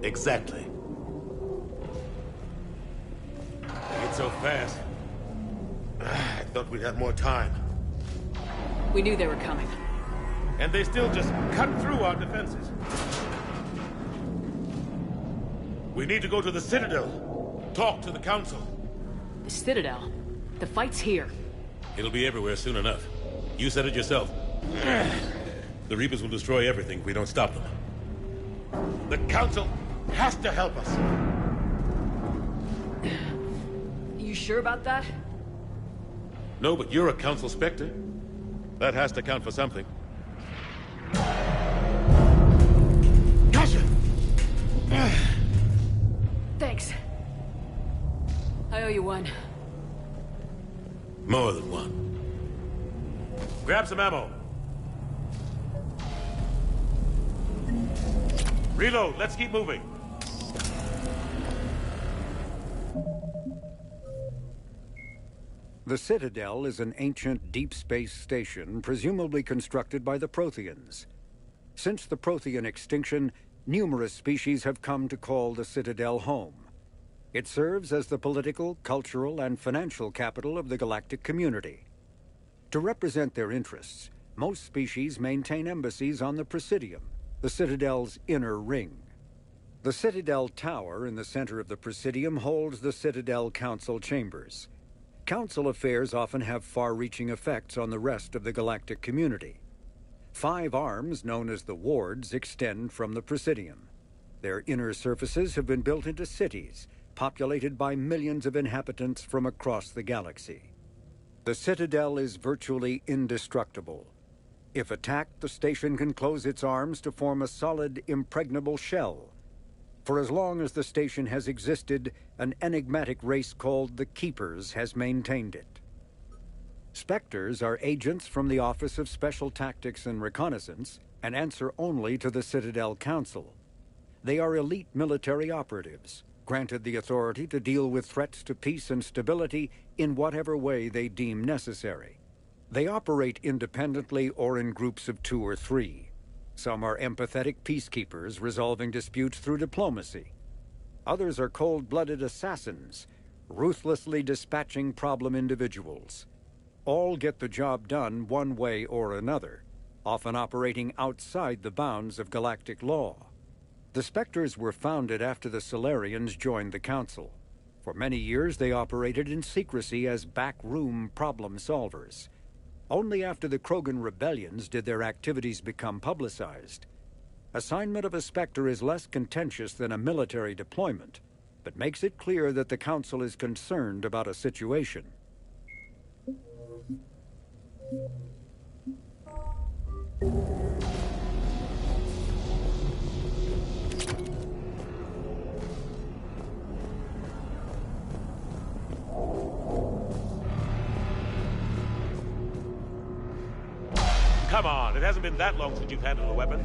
Exactly. It's so fast. I thought we'd have more time. We knew they were coming. And they still just cut through our defenses. We need to go to the Citadel. Talk to the Council. The Citadel? The fight's here. It'll be everywhere soon enough. You said it yourself. The Reapers will destroy everything if we don't stop them. The Council has to help us. You sure about that? No, but you're a Council Spectre. That has to count for something. Gotcha! Thanks. I owe you one. More than one. Grab some ammo. Reload, let's keep moving. The Citadel is an ancient deep space station presumably constructed by the Protheans. Since the Prothean extinction, numerous species have come to call the Citadel home. It serves as the political, cultural, and financial capital of the galactic community. To represent their interests, most species maintain embassies on the Presidium, the Citadel's inner ring. The Citadel Tower in the center of the Presidium holds the Citadel Council chambers. Council affairs often have far-reaching effects on the rest of the galactic community. 5 arms, known as the wards, extend from the Presidium. Their inner surfaces have been built into cities, populated by millions of inhabitants from across the galaxy. The Citadel is virtually indestructible. If attacked, the station can close its arms to form a solid, impregnable shell. For as long as the station has existed, an enigmatic race called the Keepers has maintained it. Spectres are agents from the Office of Special Tactics and Reconnaissance and answer only to the Citadel Council. They are elite military operatives, granted the authority to deal with threats to peace and stability in whatever way they deem necessary. They operate independently or in groups of 2 or 3. Some are empathetic peacekeepers resolving disputes through diplomacy. Others are cold-blooded assassins, ruthlessly dispatching problem individuals. All get the job done one way or another, often operating outside the bounds of galactic law. The Spectres were founded after the Solarians joined the Council. For many years they operated in secrecy as backroom problem solvers. Only after the Krogan rebellions did their activities become publicized. Assignment of a Spectre is less contentious than a military deployment, but makes it clear that the Council is concerned about a situation. Come on, it hasn't been that long since you've handled a weapon.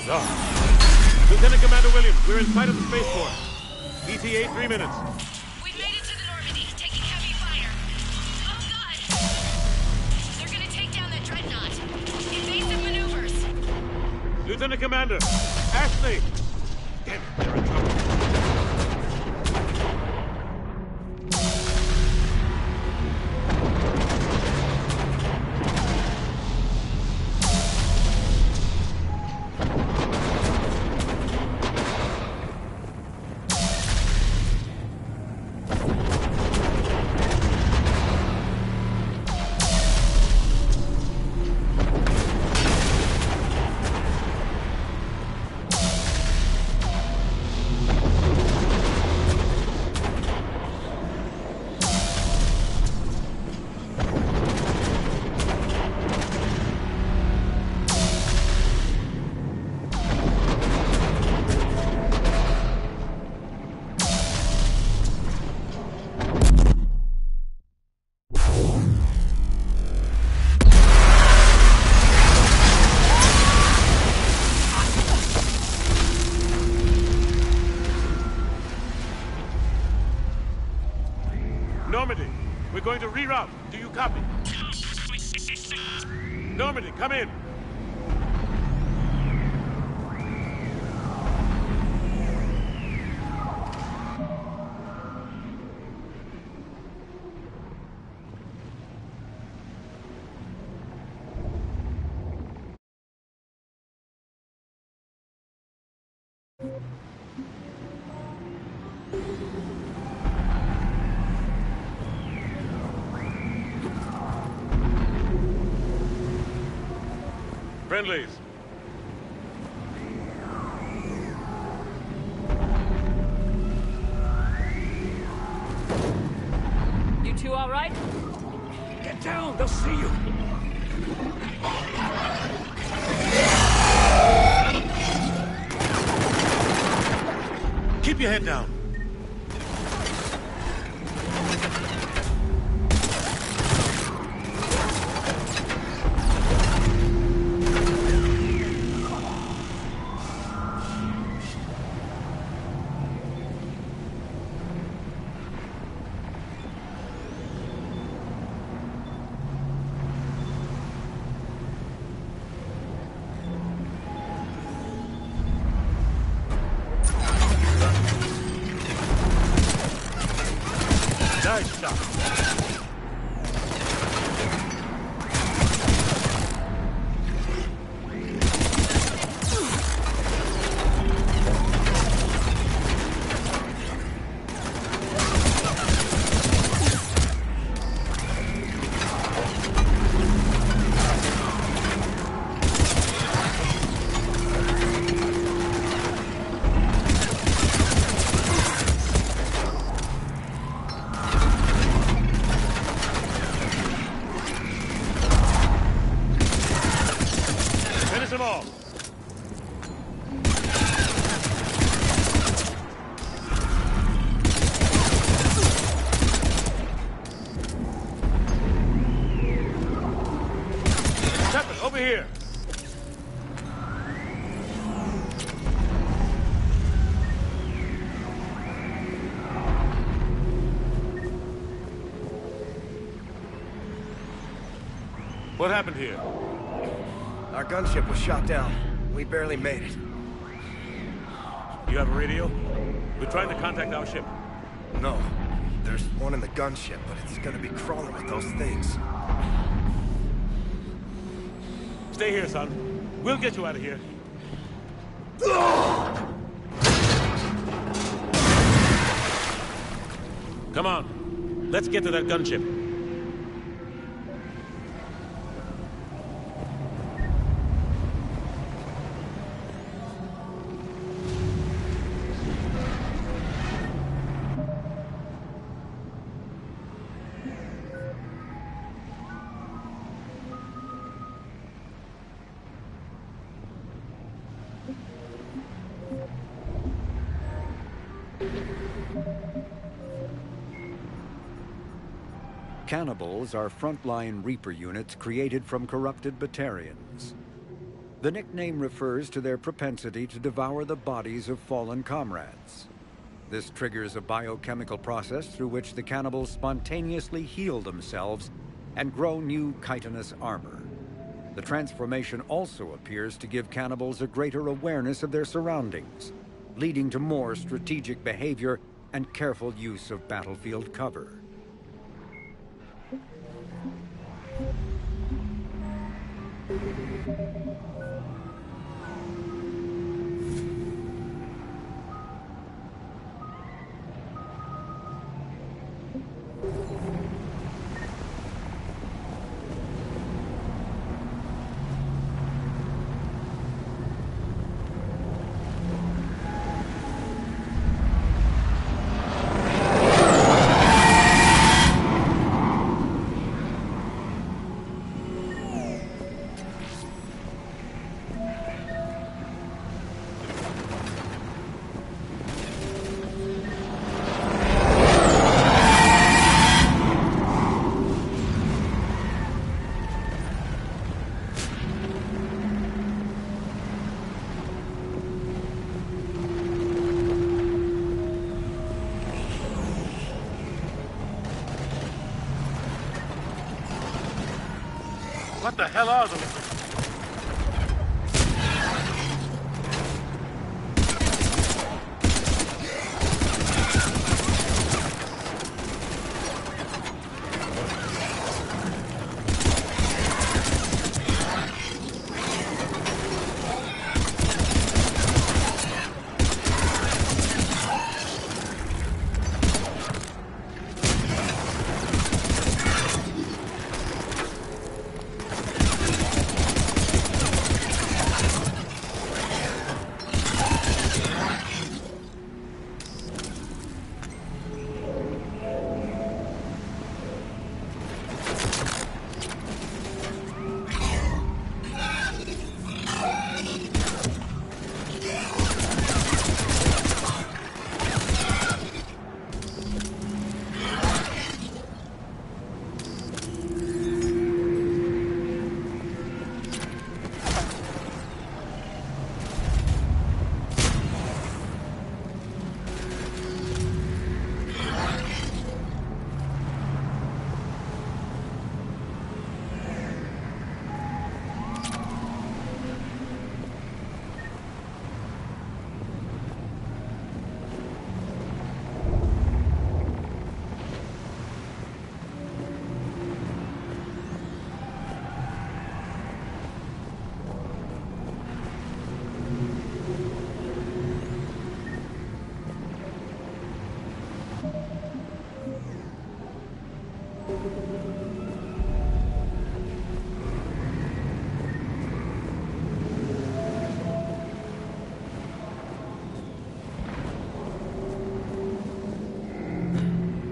So, Lieutenant Commander Williams, we're in sight of the spaceport. ETA 3 minutes. We've made it to the Normandy, taking heavy fire. Oh God! They're gonna take down that dreadnought. Invasive maneuvers. Lieutenant Commander, Ashley! Damn it, they're in trouble. Normandy, we're going to reroute. Do you copy? Normandy, come in. Friendlies. You two all right? Get down! They'll see you! Keep your head down. Finish them all! Shepard, over here! What happened here? Our gunship was shot down. We barely made it. You have a radio? We're trying to contact our ship. No. There's one in the gunship, but it's gonna be crawling with those things. Stay here, son. We'll get you out of here. Come on. Let's get to that gunship. Cannibals are frontline Reaper units created from corrupted Batarians. The nickname refers to their propensity to devour the bodies of fallen comrades. This triggers a biochemical process through which the cannibals spontaneously heal themselves and grow new chitinous armor. The transformation also appears to give cannibals a greater awareness of their surroundings, leading to more strategic behavior and careful use of battlefield cover. What the hell are those?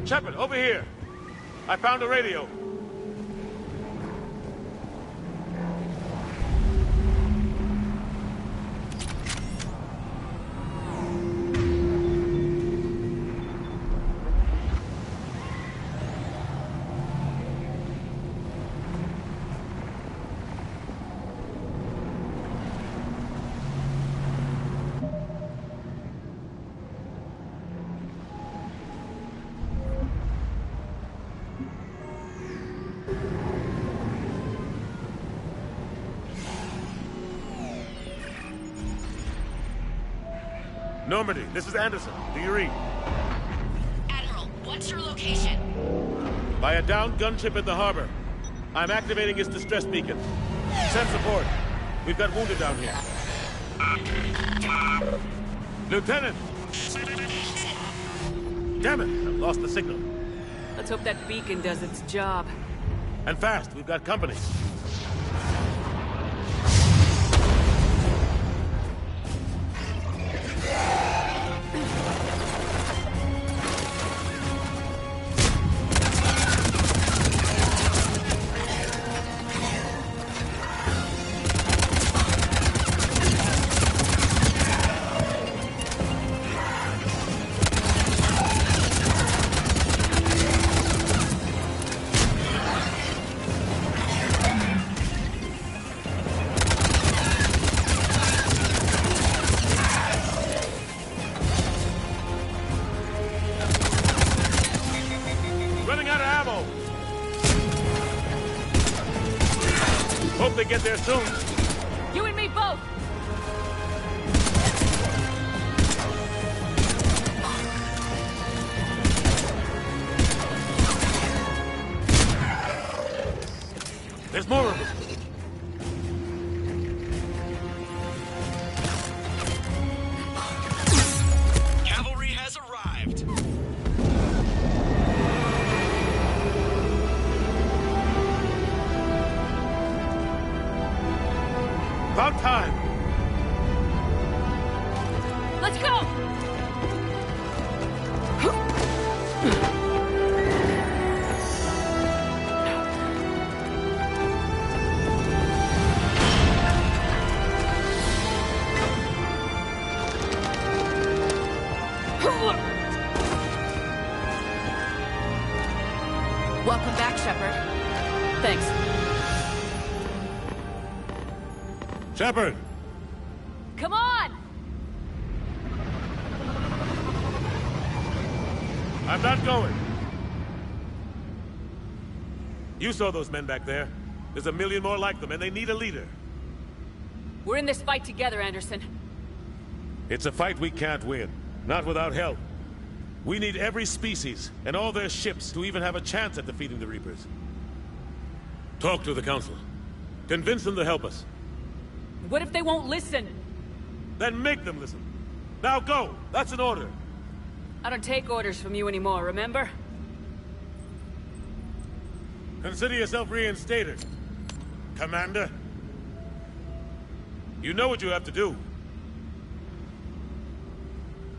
Shepard, over here. I found a radio. Normandy, this is Anderson. Do you read? Admiral, what's your location? By a downed gunship in the harbor. I'm activating its distress beacon. Send support. We've got wounded down here. Lieutenant! Damn it! I've lost the signal. Let's hope that beacon does its job. And fast, we've got company. Hope they get there soon. You and me both! There's more of them. Cavalry has arrived. About time. Let's go! Welcome back, Shepard. Thanks. Shepard! Come on! I'm not going. You saw those men back there. There's a million more like them, and they need a leader. We're in this fight together, Anderson. It's a fight we can't win. Not without help. We need every species, and all their ships, to even have a chance at defeating the Reapers. Talk to the Council. Convince them to help us. What if they won't listen? Then make them listen. Now go! That's an order. I don't take orders from you anymore, remember? Consider yourself reinstated, Commander. You know what you have to do.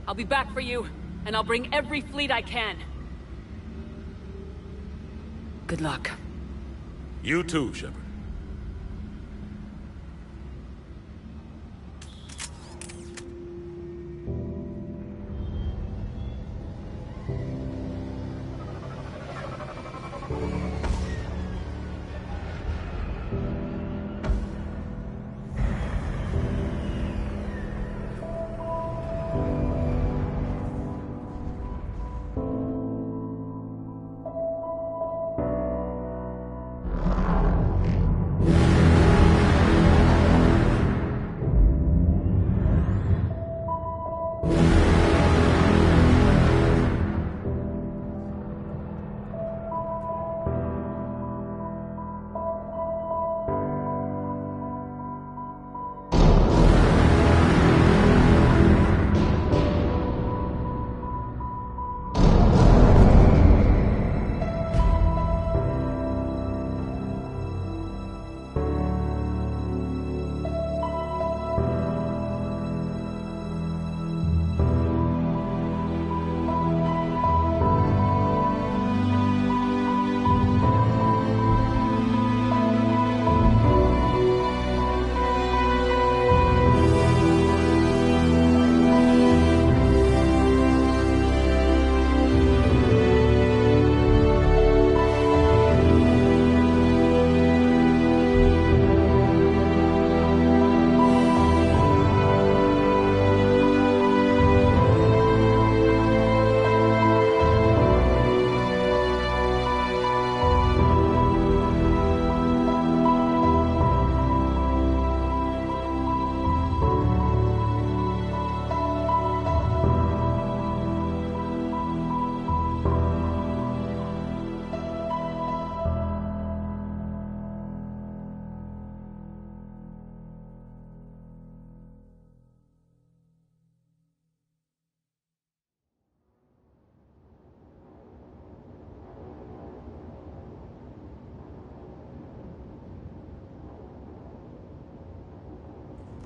I'll be back for you, and I'll bring every fleet I can. Good luck. You too, Shepard.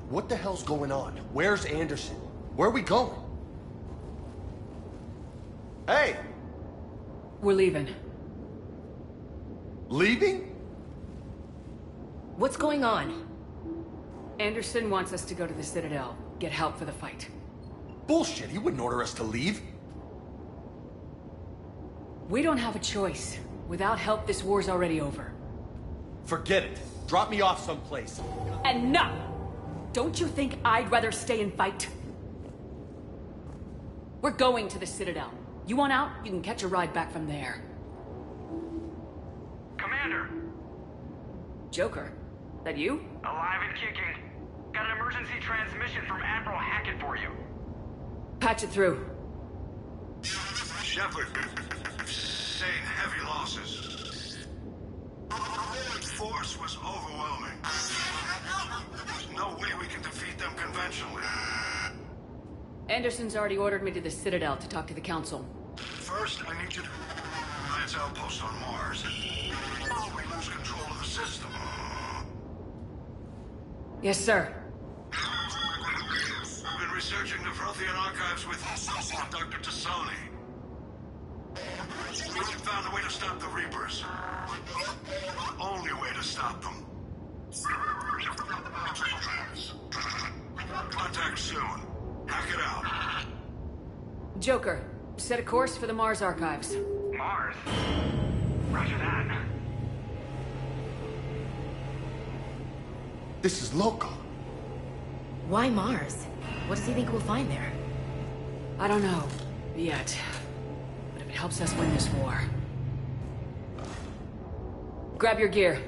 What the hell's going on? Where's Anderson? Where are we going? Hey! We're leaving. Leaving? What's going on? Anderson wants us to go to the Citadel, get help for the fight. Bullshit, he wouldn't order us to leave. We don't have a choice. Without help, this war's already over. Forget it. Drop me off someplace. Enough! Don't you think I'd rather stay and fight? We're going to the Citadel. You want out? You can catch a ride back from there. Commander! Joker, that you? Alive and kicking. Got an emergency transmission from Admiral Hackett for you. Patch it through. Shepard, sustained heavy losses. The force was overwhelming. There's no way we can defeat them conventionally. Anderson's already ordered me to the Citadel to talk to the Council. First, I need you to Alliance outpost on Mars. We lose control of the system. Yes, sir. We've been researching the Prothean archives with Dr. Tassoni. We found a way to stop the Reapers. The only way to stop them. Contact soon. Hack it out. Joker, set a course for the Mars archives. Mars? Roger that. This is local. Why Mars? What does he think we'll find there? I don't know. Yet. But if it helps us win this war... Grab your gear.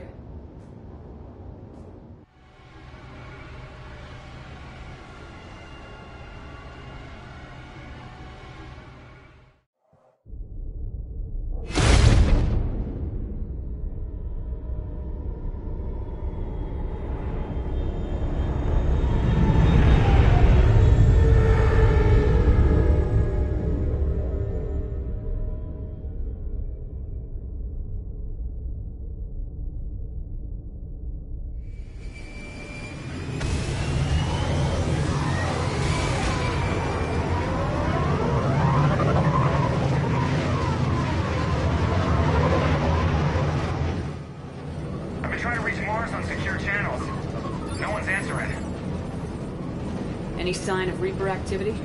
Any sign of Reaper activity?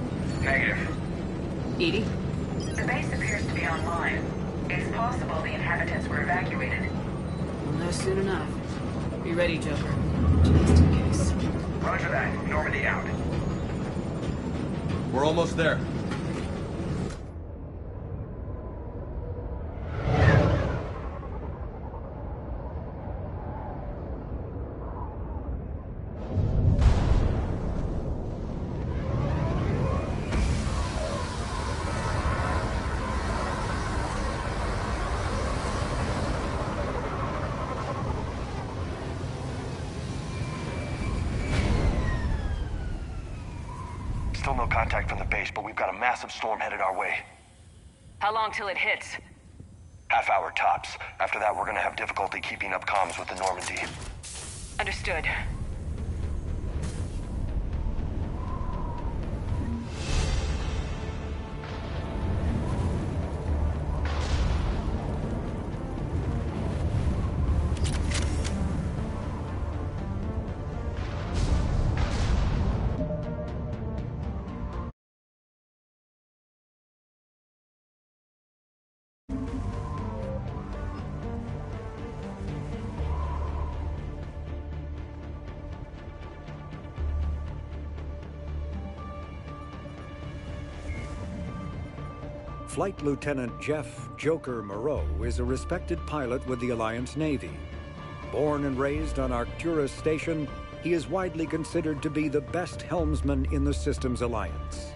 Negative. Edie? The base appears to be online. It's possible the inhabitants were evacuated. We'll know soon enough. Be ready, Joker. Just in case. Roger that. Normandy out. We're almost there. Still no contact from the base, but we've got a massive storm headed our way. How long till it hits? Half hour tops. After that, we're gonna have difficulty keeping up comms with the Normandy. Understood. Flight Lieutenant Jeff Joker Moreau is a respected pilot with the Alliance Navy. Born and raised on Arcturus Station, he is widely considered to be the best helmsman in the system's alliance.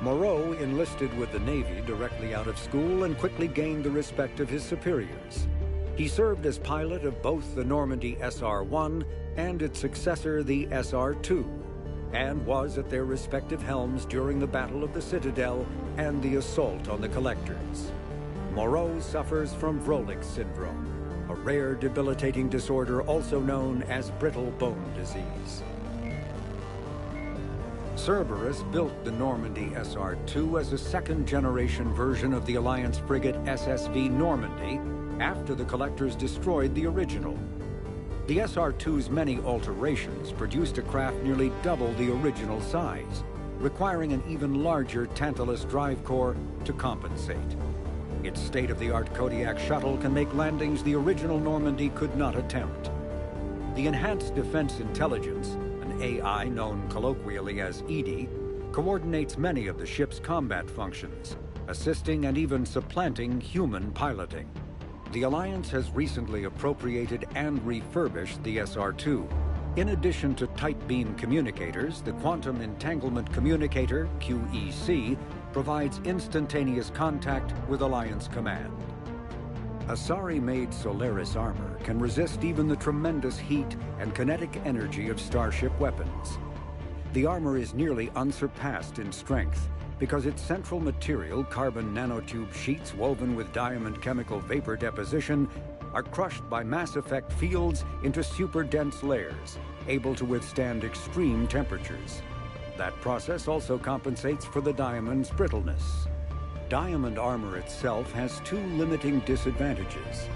Moreau enlisted with the Navy directly out of school and quickly gained the respect of his superiors. He served as pilot of both the Normandy SR-1 and its successor, the SR-2, and was at their respective helms during the Battle of the Citadel and the assault on the Collectors. Moreau suffers from Vrolik syndrome, a rare debilitating disorder also known as brittle bone disease. Cerberus built the Normandy SR-2 as a second-generation version of the Alliance frigate SSV Normandy after the Collectors destroyed the original. The SR-2's many alterations produced a craft nearly double the original size, requiring an even larger Tantalus drive core to compensate. Its state-of-the-art Kodiak shuttle can make landings the original Normandy could not attempt. The Enhanced Defense Intelligence, an AI known colloquially as EDI, coordinates many of the ship's combat functions, assisting and even supplanting human piloting. The Alliance has recently appropriated and refurbished the SR-2. In addition to tight beam communicators, the Quantum Entanglement Communicator, QEC, provides instantaneous contact with Alliance Command. Asari-made Solaris armor can resist even the tremendous heat and kinetic energy of starship weapons. The armor is nearly unsurpassed in strength because its central material, carbon nanotube sheets woven with diamond chemical vapor deposition, are crushed by mass effect fields into super-dense layers, able to withstand extreme temperatures. That process also compensates for the diamond's brittleness. Diamond armor itself has two limiting disadvantages.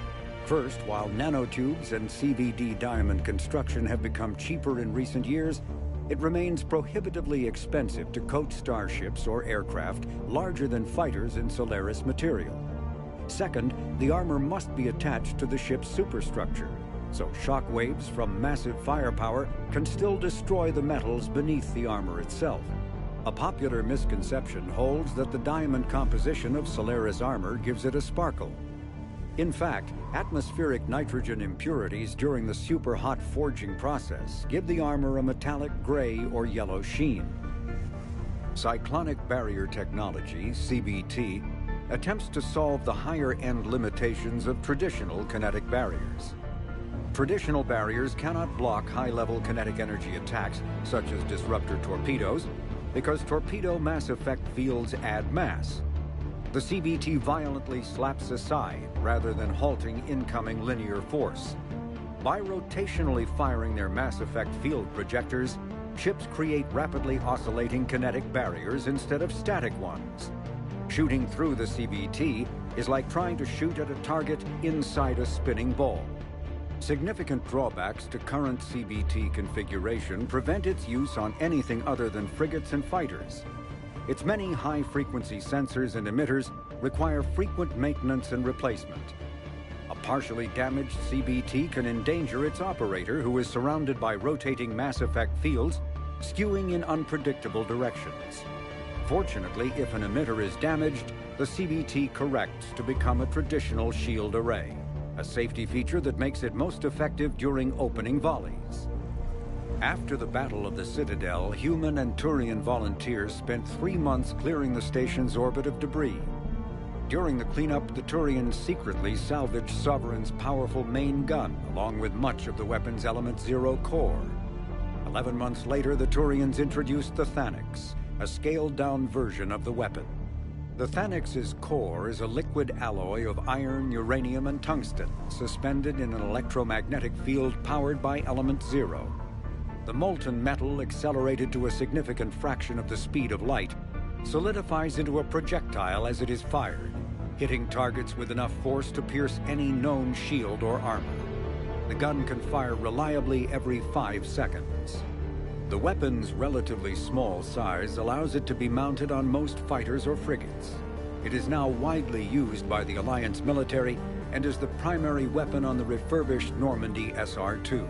First, while nanotubes and CVD diamond construction have become cheaper in recent years, it remains prohibitively expensive to coat starships or aircraft larger than fighters in Solaris material. Second, the armor must be attached to the ship's superstructure, so shock waves from massive firepower can still destroy the metals beneath the armor itself. A popular misconception holds that the diamond composition of Solaris armor gives it a sparkle. In fact, atmospheric nitrogen impurities during the super-hot forging process give the armor a metallic gray or yellow sheen. Cyclonic barrier technology, CBT, attempts to solve the higher-end limitations of traditional kinetic barriers. Traditional barriers cannot block high-level kinetic energy attacks, such as disruptor torpedoes, because torpedo mass effect fields add mass. The CBT violently slaps aside rather than halting incoming linear force. By rotationally firing their mass effect field projectors, ships create rapidly oscillating kinetic barriers instead of static ones. Shooting through the CBT is like trying to shoot at a target inside a spinning ball. Significant drawbacks to current CBT configuration prevent its use on anything other than frigates and fighters. Its many high-frequency sensors and emitters require frequent maintenance and replacement. A partially damaged CBT can endanger its operator, who is surrounded by rotating mass effect fields, skewing in unpredictable directions. Fortunately, if an emitter is damaged, the CBT corrects to become a traditional shield array, a safety feature that makes it most effective during opening volleys. After the Battle of the Citadel, human and Turian volunteers spent 3 months clearing the station's orbit of debris. During the cleanup, the Turians secretly salvaged Sovereign's powerful main gun, along with much of the weapon's Element Zero core. 11 months later, the Turians introduced the Thanix, a scaled-down version of the weapon. The Thanix's core is a liquid alloy of iron, uranium, and tungsten, suspended in an electromagnetic field powered by Element Zero. The molten metal, accelerated to a significant fraction of the speed of light, solidifies into a projectile as it is fired, hitting targets with enough force to pierce any known shield or armor. The gun can fire reliably every 5 seconds. The weapon's relatively small size allows it to be mounted on most fighters or frigates. It is now widely used by the Alliance military and is the primary weapon on the refurbished Normandy SR-2.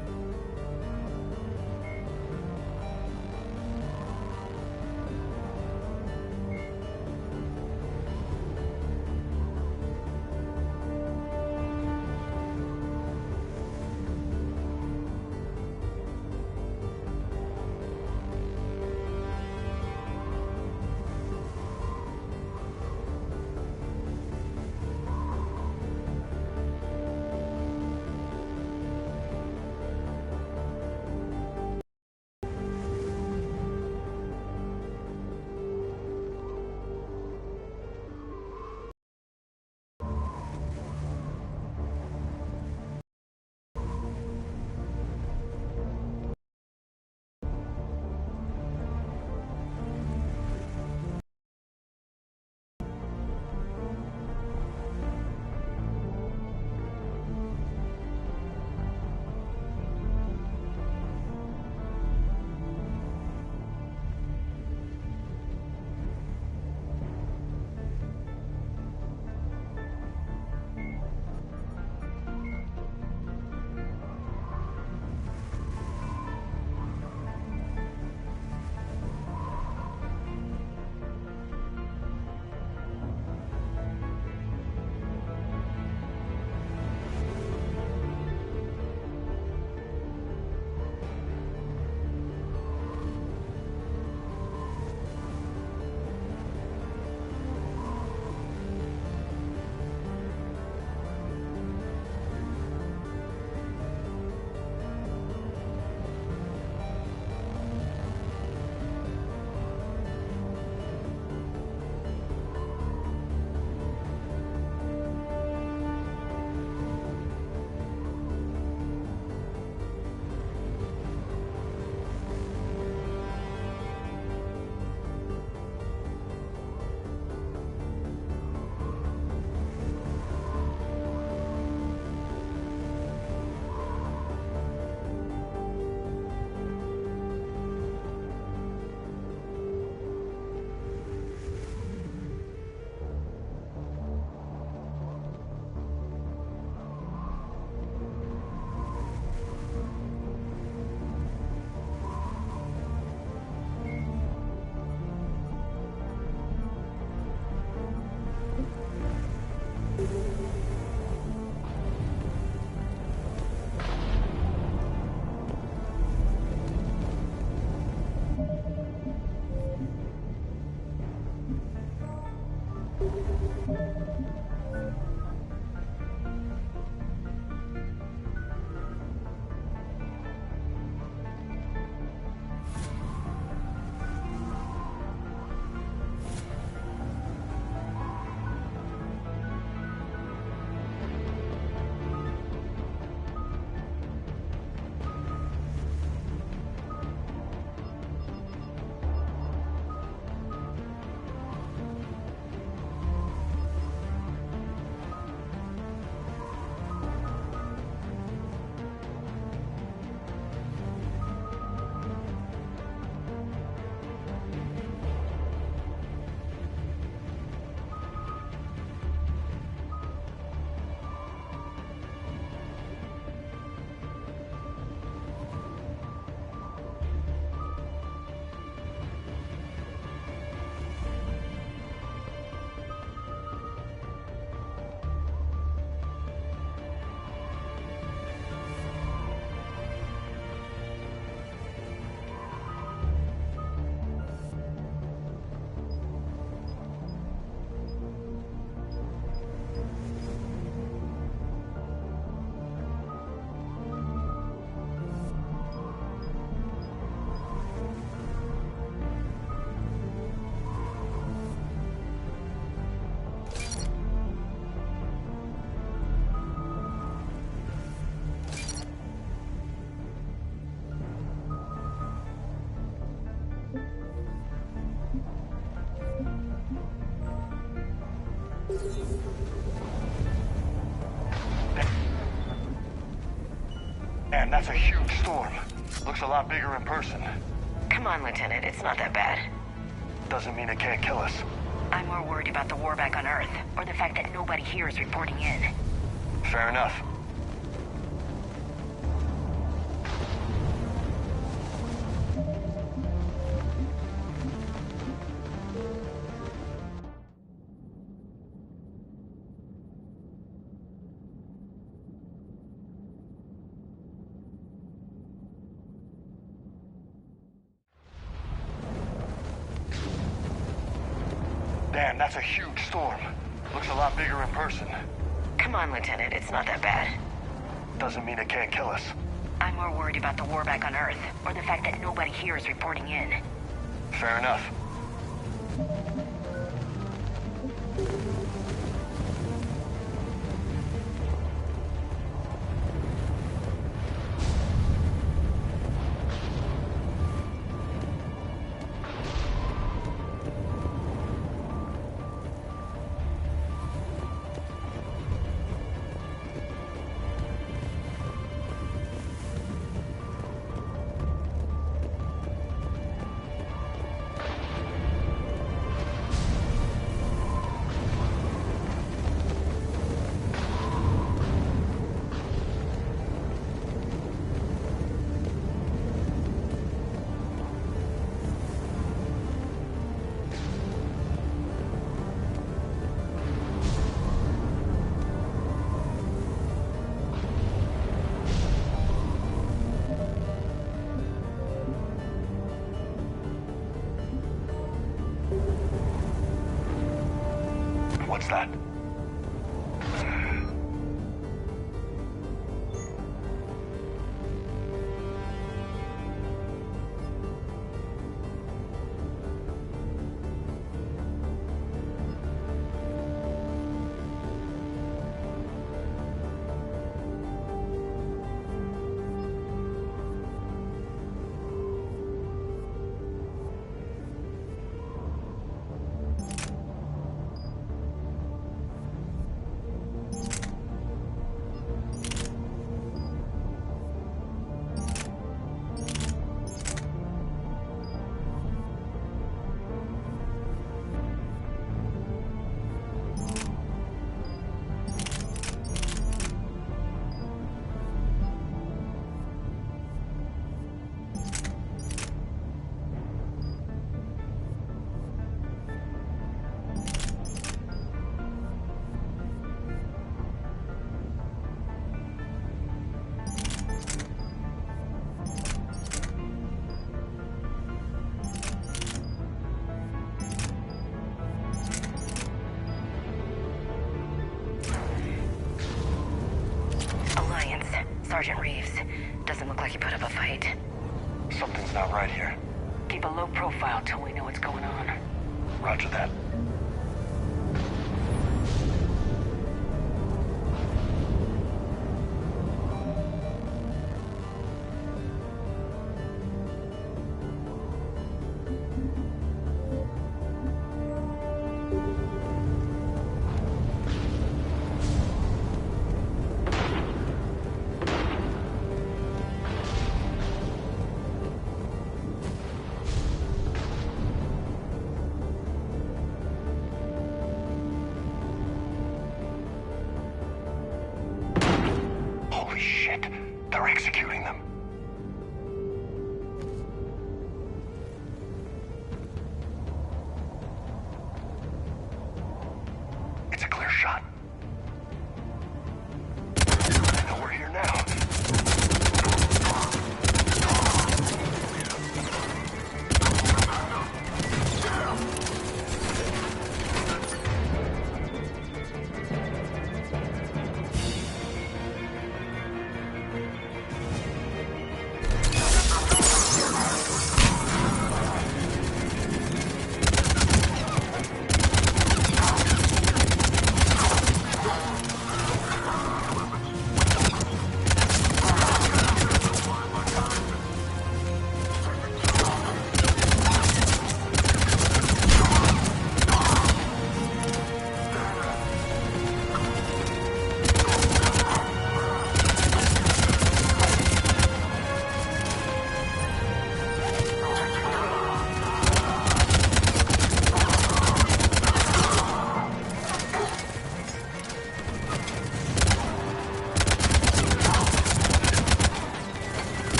Damn, that's a huge storm. Looks a lot bigger in person. Come on, Lieutenant, it's not that bad. Doesn't mean it can't kill us. I'm more worried about the war back on Earth, or the fact that nobody here is reporting in. Fair enough. Damn, that's a huge storm. Looks a lot bigger in person. Come on, Lieutenant, it's not that bad. Doesn't mean it can't kill us. I'm more worried about the war back on Earth, or the fact that nobody here is reporting in. Fair enough. What's that? Sergeant Reeves. Doesn't look like he put up a fight. Something's not right here. Keep a low profile till we know what's going on. Roger that. They're executing them. It's a clear shot. I know we're here now.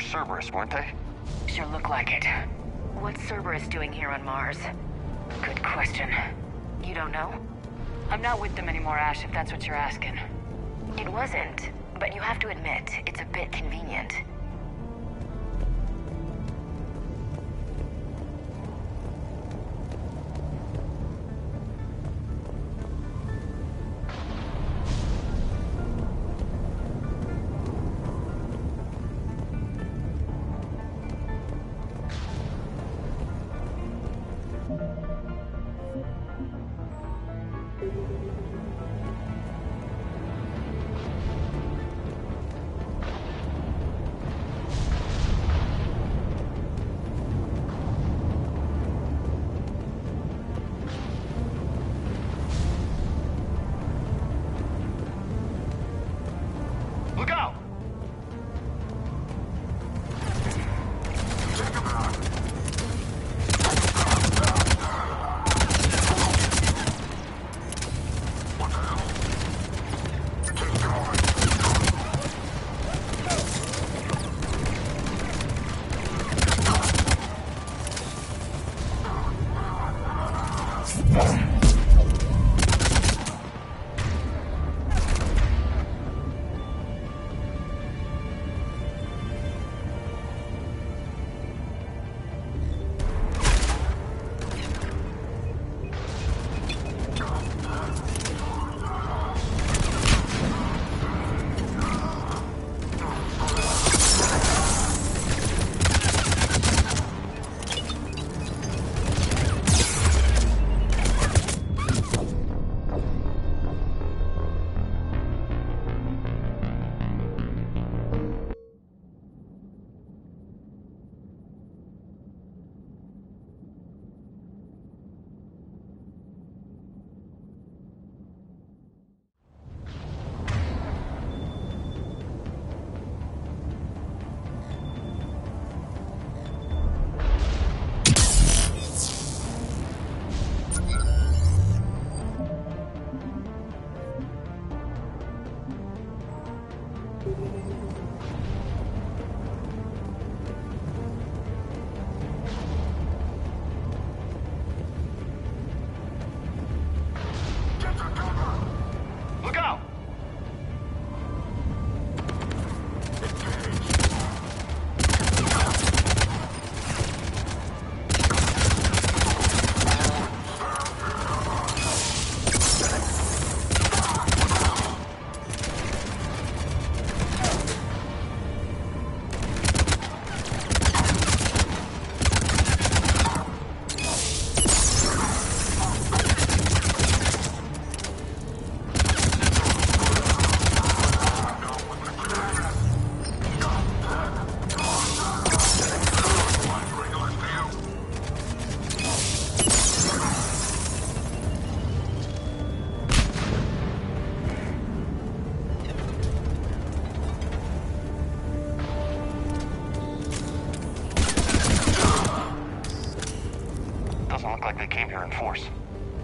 Cerberus, weren't they? Sure look like it. What's Cerberus doing here on Mars? Good question. You don't know? I'm not with them anymore, Ash, if that's what you're asking. It wasn't, but you have to admit, it's a bit convenient.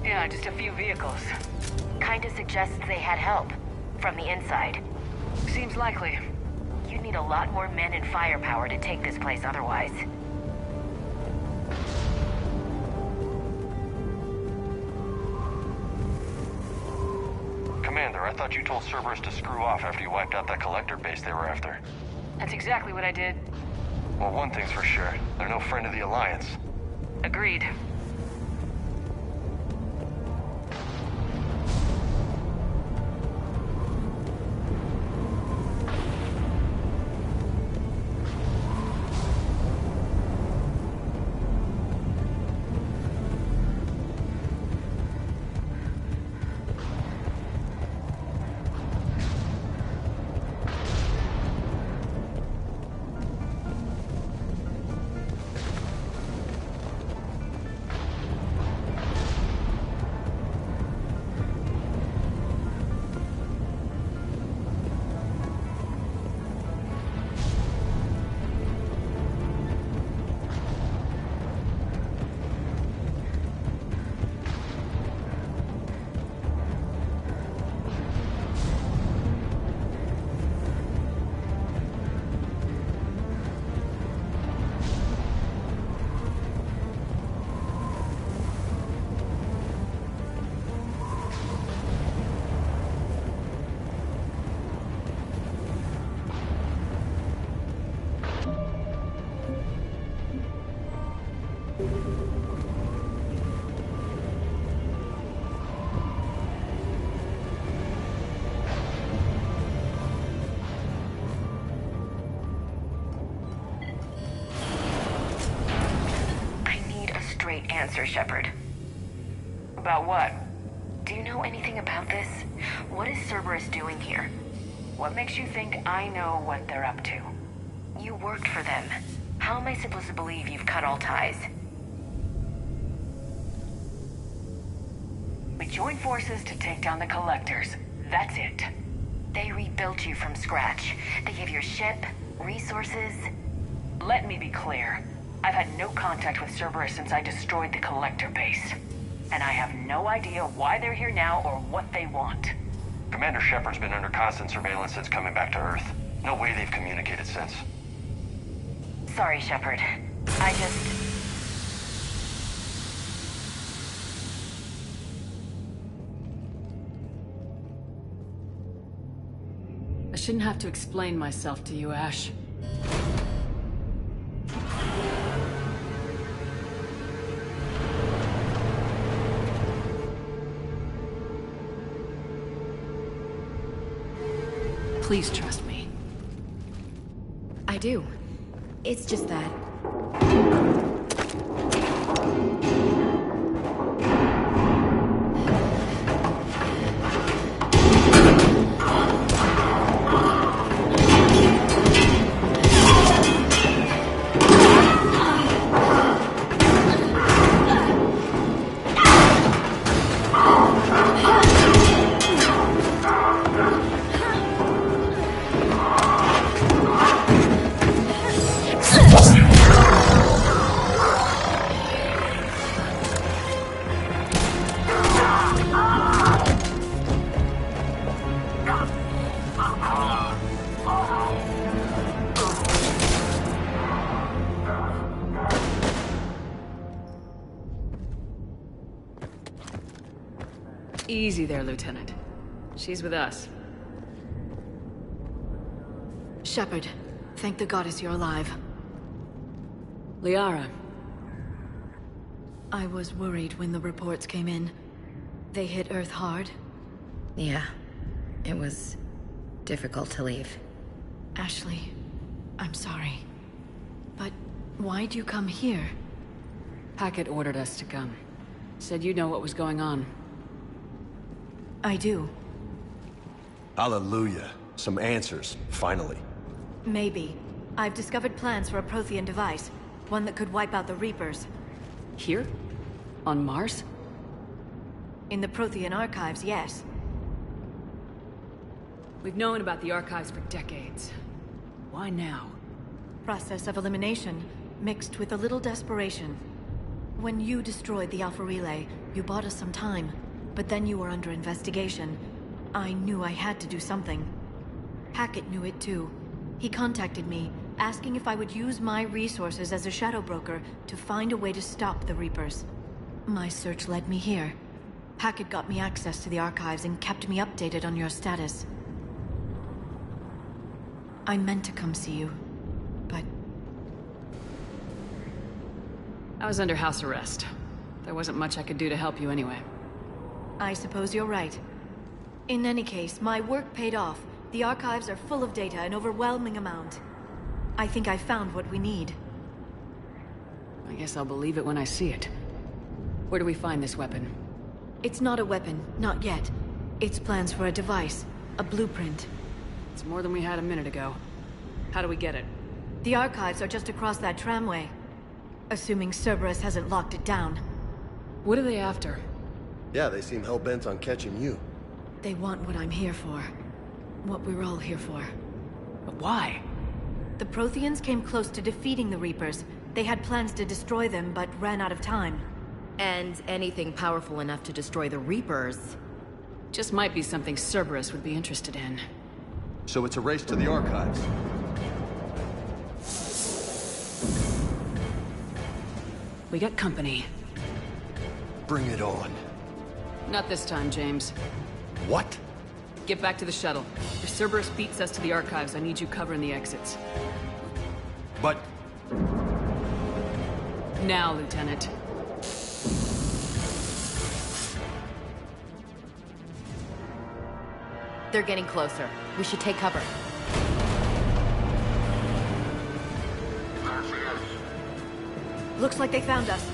Yeah, just a few vehicles. Kinda suggests they had help. From the inside. Seems likely. You'd need a lot more men and firepower to take this place otherwise. Commander, I thought you told Cerberus to screw off after you wiped out that collector base they were after. That's exactly what I did. Well, one thing's for sure. They're no friend of the Alliance. Agreed. answer, Shepard. About what? Do you know anything about this? What is Cerberus doing here? What makes you think I know what they're up to? You worked for them. How am I supposed to believe you've cut all ties? We joined forces to take down the Collectors. That's it. They rebuilt you from scratch. They gave your ship, resources. Let me be clear. I've had no contact with Cerberus since I destroyed the Collector base. And I have no idea why they're here now or what they want. Commander Shepard's been under constant surveillance since coming back to Earth. No way they've communicated since. Sorry, Shepard. I shouldn't have to explain myself to you, Ash. Please trust me. I do. It's just that... Easy there, Lieutenant. She's with us. Shepard, thank the goddess you're alive. Liara. I was worried when the reports came in. They hit Earth hard. Yeah. It was difficult to leave. Ashley, I'm sorry. But why'd you come here? Hackett ordered us to come. Said you know what was going on. I do. Hallelujah. Some answers, finally. Maybe. I've discovered plans for a Prothean device. One that could wipe out the Reapers. Here? On Mars? In the Prothean archives, yes. We've known about the archives for decades. Why now? Process of elimination, mixed with a little desperation. When you destroyed the Alpha Relay, you bought us some time. But then you were under investigation. I knew I had to do something. Hackett knew it too. He contacted me, asking if I would use my resources as a shadow broker to find a way to stop the Reapers. My search led me here. Hackett got me access to the archives and kept me updated on your status. I meant to come see you, but... I was under house arrest. There wasn't much I could do to help you anyway. I suppose you're right. In any case, my work paid off. The archives are full of data, an overwhelming amount. I think I found what we need. I guess I'll believe it when I see it. Where do we find this weapon? It's not a weapon, not yet. It's plans for a device, a blueprint. It's more than we had a minute ago. How do we get it? The archives are just across that tramway. Assuming Cerberus hasn't locked it down. What are they after? Yeah, they seem hell-bent on catching you. They want what I'm here for. What we're all here for. But why? The Protheans came close to defeating the Reapers. They had plans to destroy them, but ran out of time. And anything powerful enough to destroy the Reapers... Just might be something Cerberus would be interested in. So it's a race to the archives. We got company. Bring it on. Not this time, James. What? Get back to the shuttle. If Cerberus beats us to the archives, I need you covering the exits. But... Now, Lieutenant. They're getting closer. We should take cover. Looks like they found us.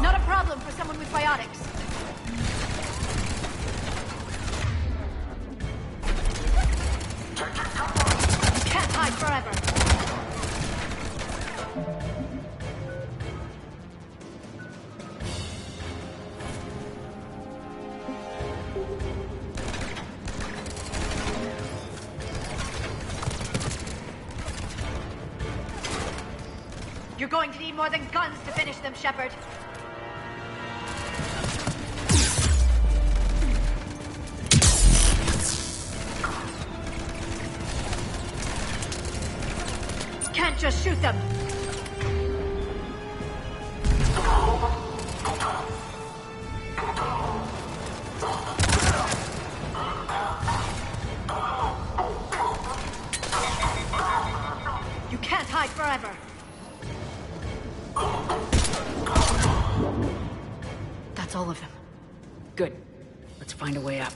Not a problem for someone with biotics. You can't hide forever. You're going to need more than guns to finish them, Shepard. Can't just shoot them. You can't hide forever. That's all of them. Good. Let's find a way up.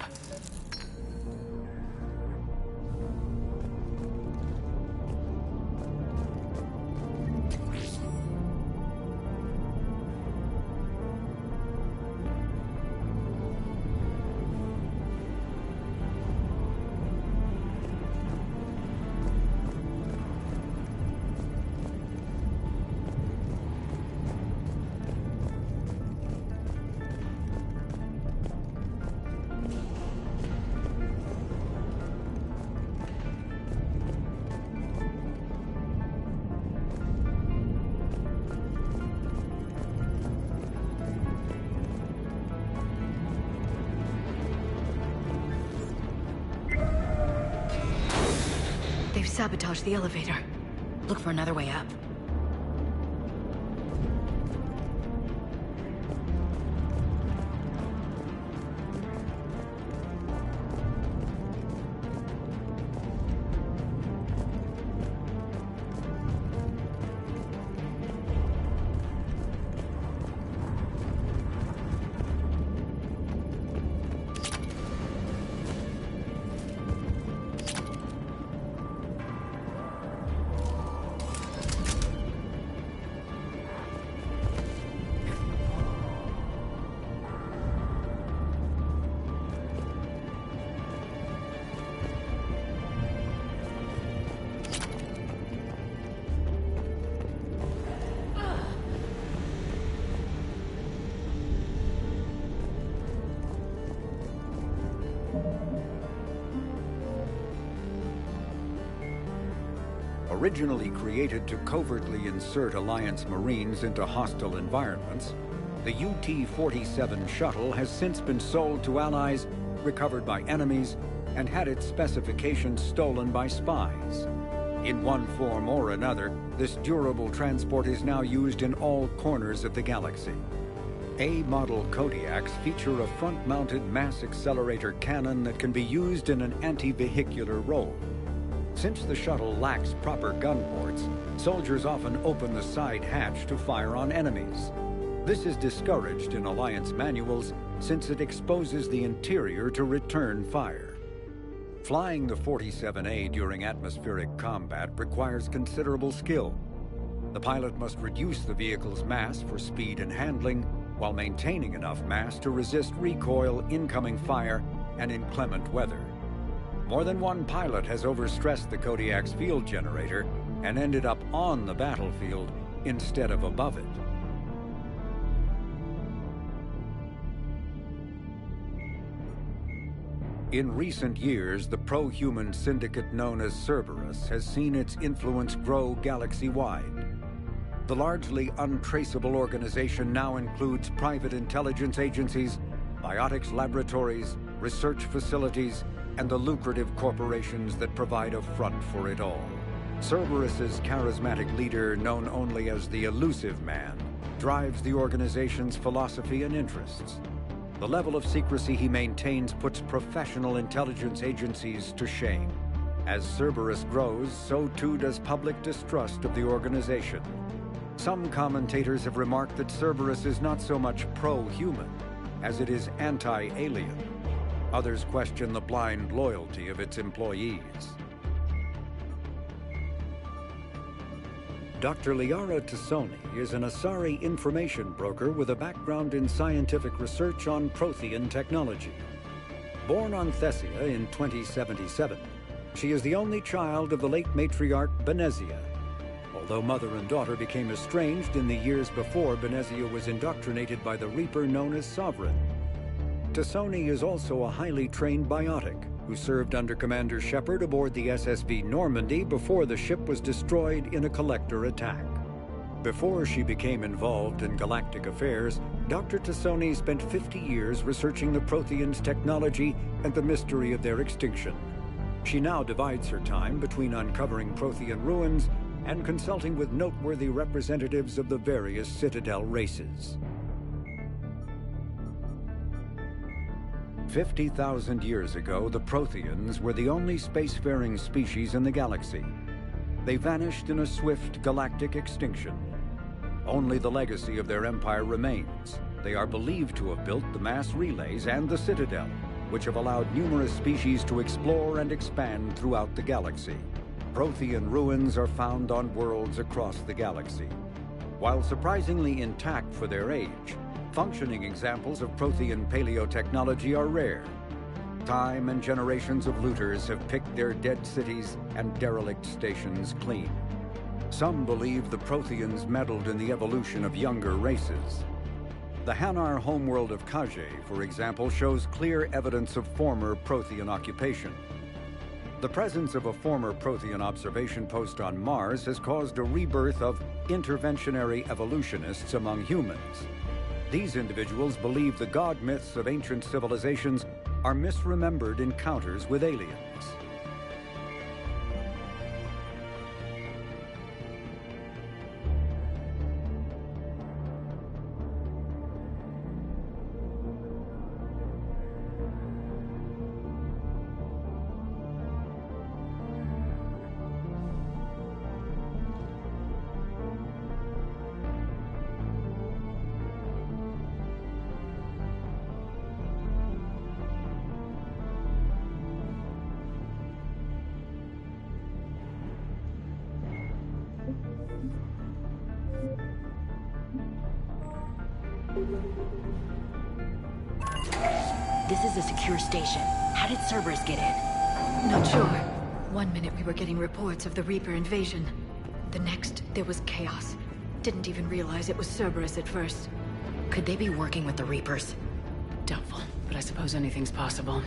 They've sabotaged the elevator. Look for another way up. Originally created to covertly insert Alliance Marines into hostile environments, the UT-47 shuttle has since been sold to Allies, recovered by enemies, and had its specifications stolen by spies. In one form or another, this durable transport is now used in all corners of the galaxy. A-model Kodiaks feature a front-mounted mass accelerator cannon that can be used in an anti-vehicular role. Since the shuttle lacks proper gun ports, soldiers often open the side hatch to fire on enemies. This is discouraged in Alliance manuals since it exposes the interior to return fire. Flying the 47A during atmospheric combat requires considerable skill. The pilot must reduce the vehicle's mass for speed and handling, while maintaining enough mass to resist recoil, incoming fire, and inclement weather. More than one pilot has overstressed the Kodiak's field generator and ended up on the battlefield instead of above it. In recent years, the pro-human syndicate known as Cerberus has seen its influence grow galaxy-wide. The largely untraceable organization now includes private intelligence agencies, biotics laboratories, research facilities, and the lucrative corporations that provide a front for it all. Cerberus's charismatic leader, known only as the Elusive Man, drives the organization's philosophy and interests. The level of secrecy he maintains puts professional intelligence agencies to shame. As Cerberus grows, so too does public distrust of the organization. Some commentators have remarked that Cerberus is not so much pro-human as it is anti-alien. Others question the blind loyalty of its employees. Dr. Liara Tassoni is an Asari information broker with a background in scientific research on Prothean technology. Born on Thessia in 2077, she is the only child of the late matriarch Benezia. Although mother and daughter became estranged in the years before Benezia was indoctrinated by the Reaper known as Sovereign. Tassoni is also a highly trained biotic who served under Commander Shepard aboard the SSV Normandy before the ship was destroyed in a collector attack. Before she became involved in galactic affairs, Dr. Tassoni spent 50 years researching the Protheans' technology and the mystery of their extinction. She now divides her time between uncovering Prothean ruins and consulting with noteworthy representatives of the various Citadel races. 50,000 years ago, the Protheans were the only spacefaring species in the galaxy. They vanished in a swift galactic extinction. Only the legacy of their empire remains. They are believed to have built the mass relays and the Citadel, which have allowed numerous species to explore and expand throughout the galaxy. Prothean ruins are found on worlds across the galaxy. While surprisingly intact for their age, functioning examples of Prothean paleotechnology are rare. Time and generations of looters have picked their dead cities and derelict stations clean. Some believe the Protheans meddled in the evolution of younger races. The Hanar homeworld of Kage, for example, shows clear evidence of former Prothean occupation. The presence of a former Prothean observation post on Mars has caused a rebirth of interventionary evolutionists among humans. These individuals believe the god myths of ancient civilizations are misremembered encounters with aliens. This is a secure station. How did Cerberus get in? Not sure. One minute we were getting reports of the Reaper invasion. The next, there was chaos. Didn't even realize it was Cerberus at first. Could they be working with the Reapers? Doubtful, but I suppose anything's possible.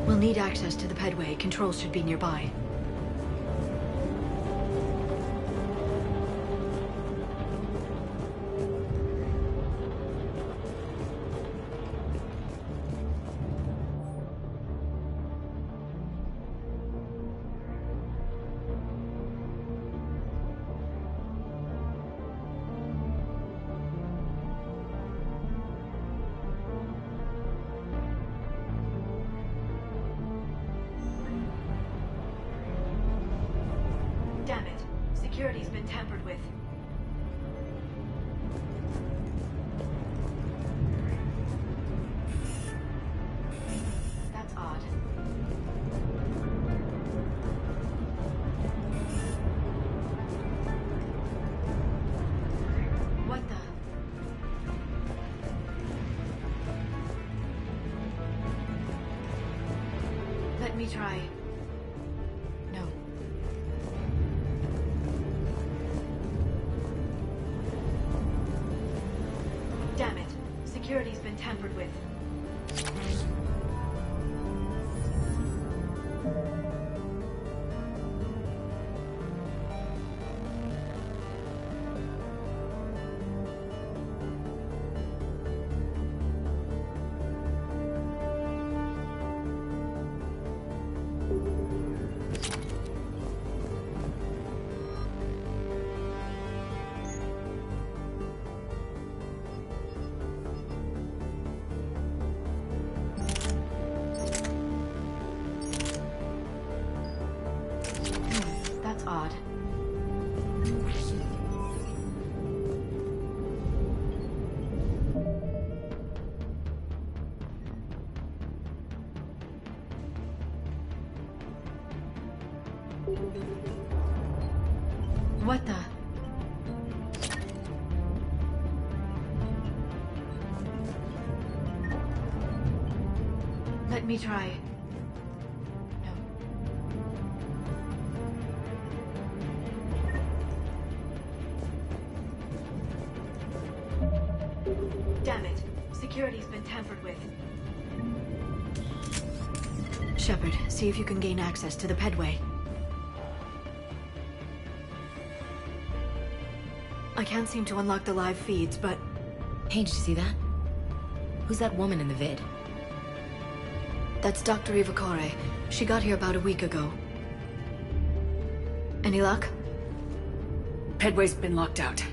We'll need access to the pedway. Controls should be nearby. Damn it. Security's been tampered with. That's odd. What the? Let me try. No. Damn it. Security's been tampered with. That's odd. What the? Let me try. Damn it. Security's been tampered with. Shepard, see if you can gain access to the pedway. I can't seem to unlock the live feeds, but... Hey, did you see that? Who's that woman in the vid? That's Dr. Ivakore. She got here about a week ago. Any luck? Pedway's been locked out.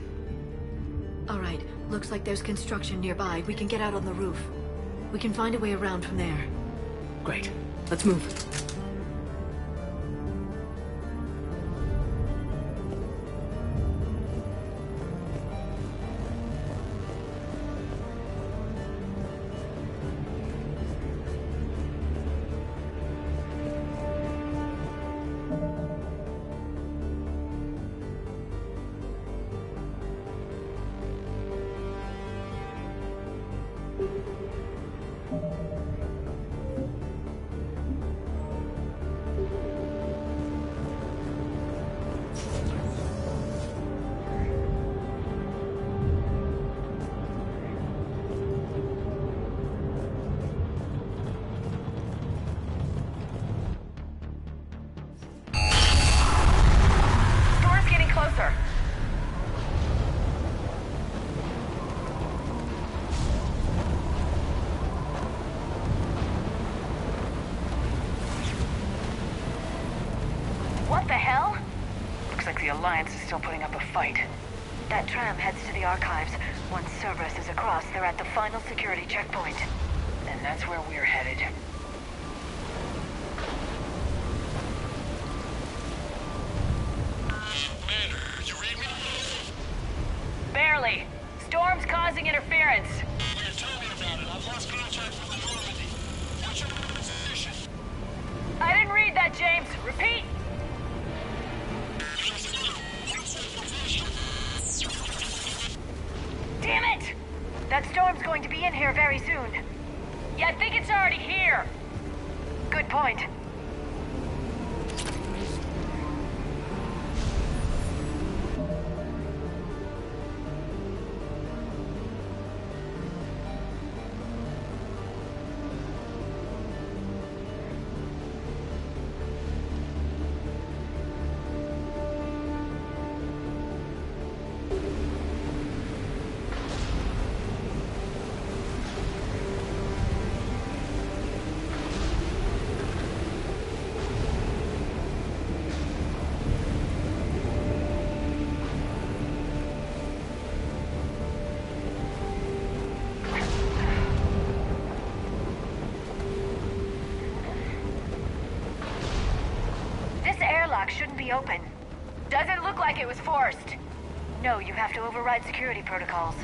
Alright, looks like there's construction nearby. We can get out on the roof. We can find a way around from there. Great. Let's move. What the hell? Looks like the Alliance is still putting up a fight. That tram heads to the archives. Once Cerberus is across, they're at the final security checkpoint. And that's where we're headed. It's already here! Good point. Shouldn't be open. Doesn't look like it was forced. No, you have to override security protocols.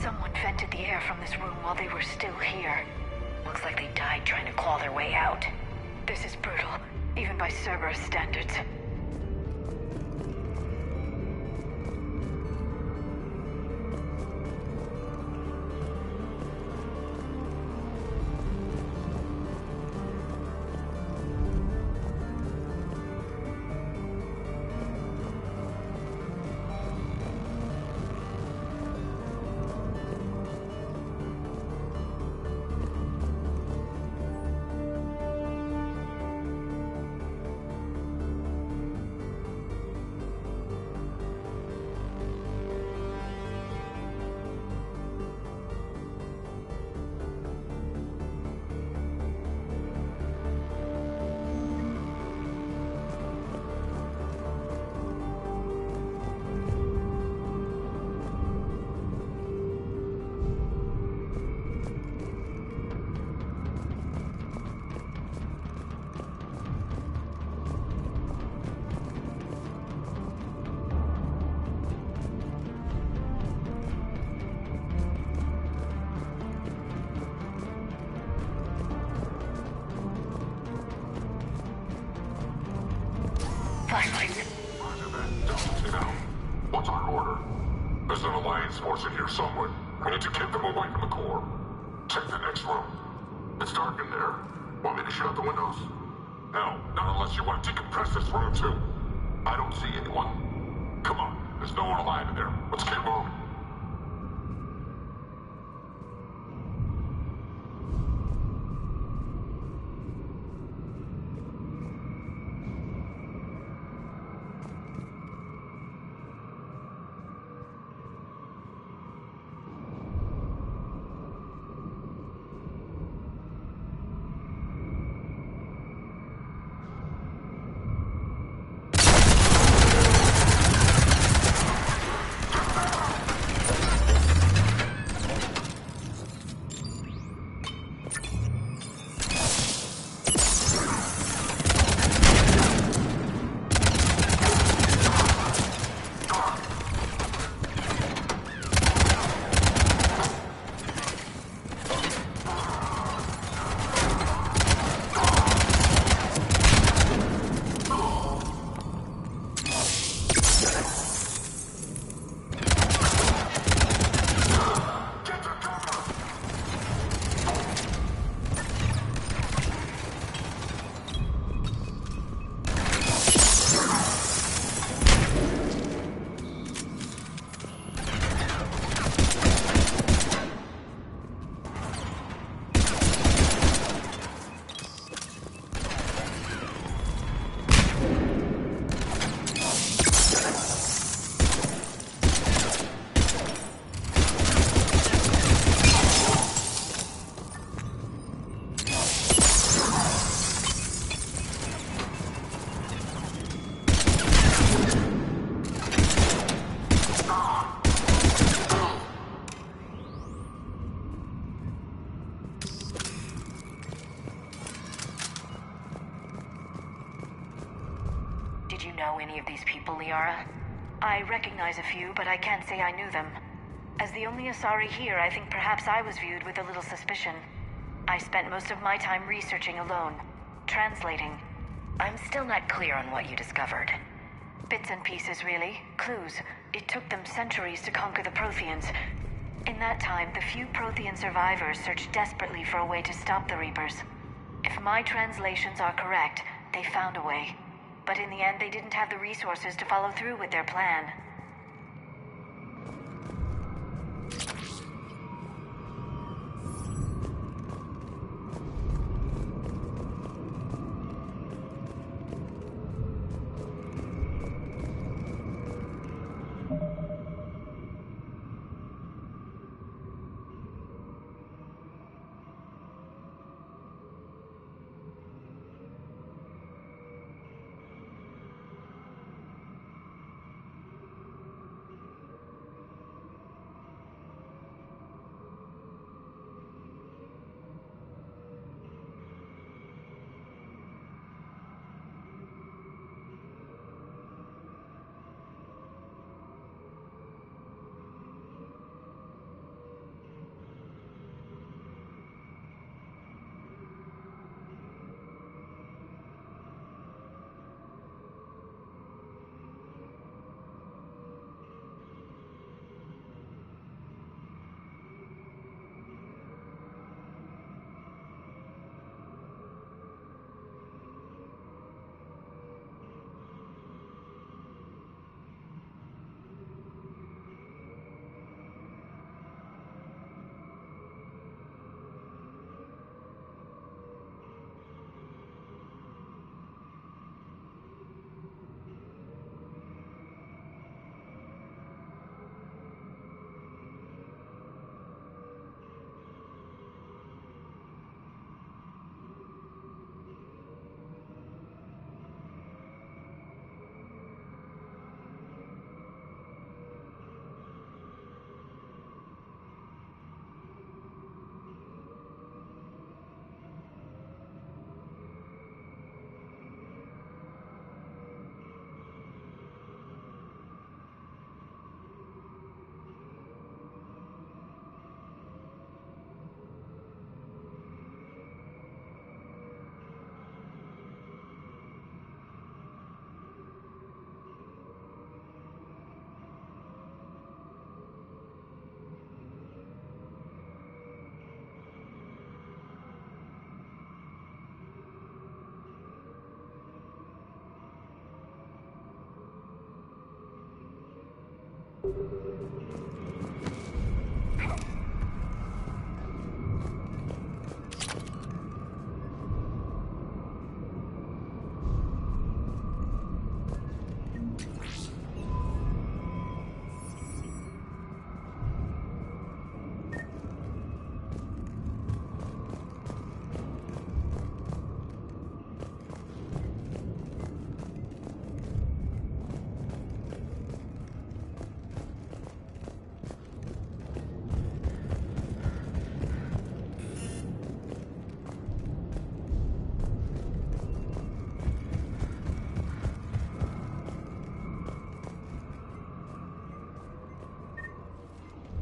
Someone vented the air from this room while they were still here. Looks like they died trying to claw their way out. This is brutal, even by Cerberus standards. What's our order? There's an Alliance force in here somewhere. We need to keep them away from the core. Check the next room. It's dark in there. Want me to shut the windows? No, not unless you want to decompress this room too. I don't see anyone. Come on, there's no one alive in there. Let's keep moving. any of these people, Liara? I recognize a few, but I can't say I knew them. As the only Asari here, I think perhaps I was viewed with a little suspicion. I spent most of my time researching alone, translating. I'm still not clear on what you discovered. Bits and pieces, really. Clues. It took them centuries to conquer the Protheans. In that time, the few Prothean survivors searched desperately for a way to stop the Reapers. If my translations are correct, they found a way. But in the end, they didn't have the resources to follow through with their plan.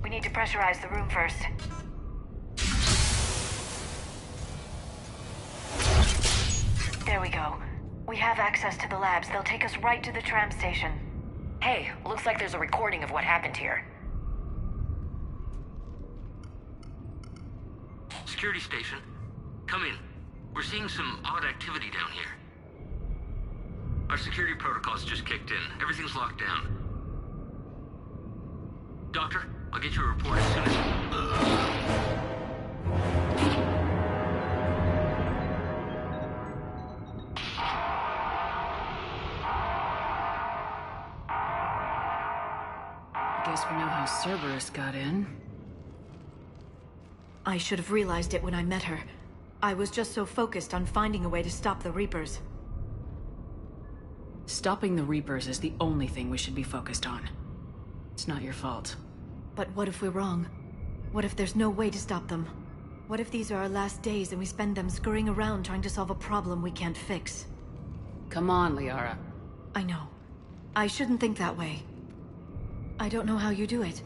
We need to pressurize the room first. There we go. We have access to the labs. They'll take us right to the tram station. Hey, looks like there's a recording of what happened here. Security station. Come in. We're seeing some odd activity down here. Our security protocols just kicked in. Everything's locked down. Doctor, I'll get you a report as soon as... I guess we know how Cerberus got in. I should have realized it when I met her. I was just so focused on finding a way to stop the Reapers. Stopping the Reapers is the only thing we should be focused on. It's not your fault. But what if we're wrong? What if there's no way to stop them? What if these are our last days and we spend them scurrying around trying to solve a problem we can't fix? Come on, Liara. I know. I shouldn't think that way. I don't know how you do it.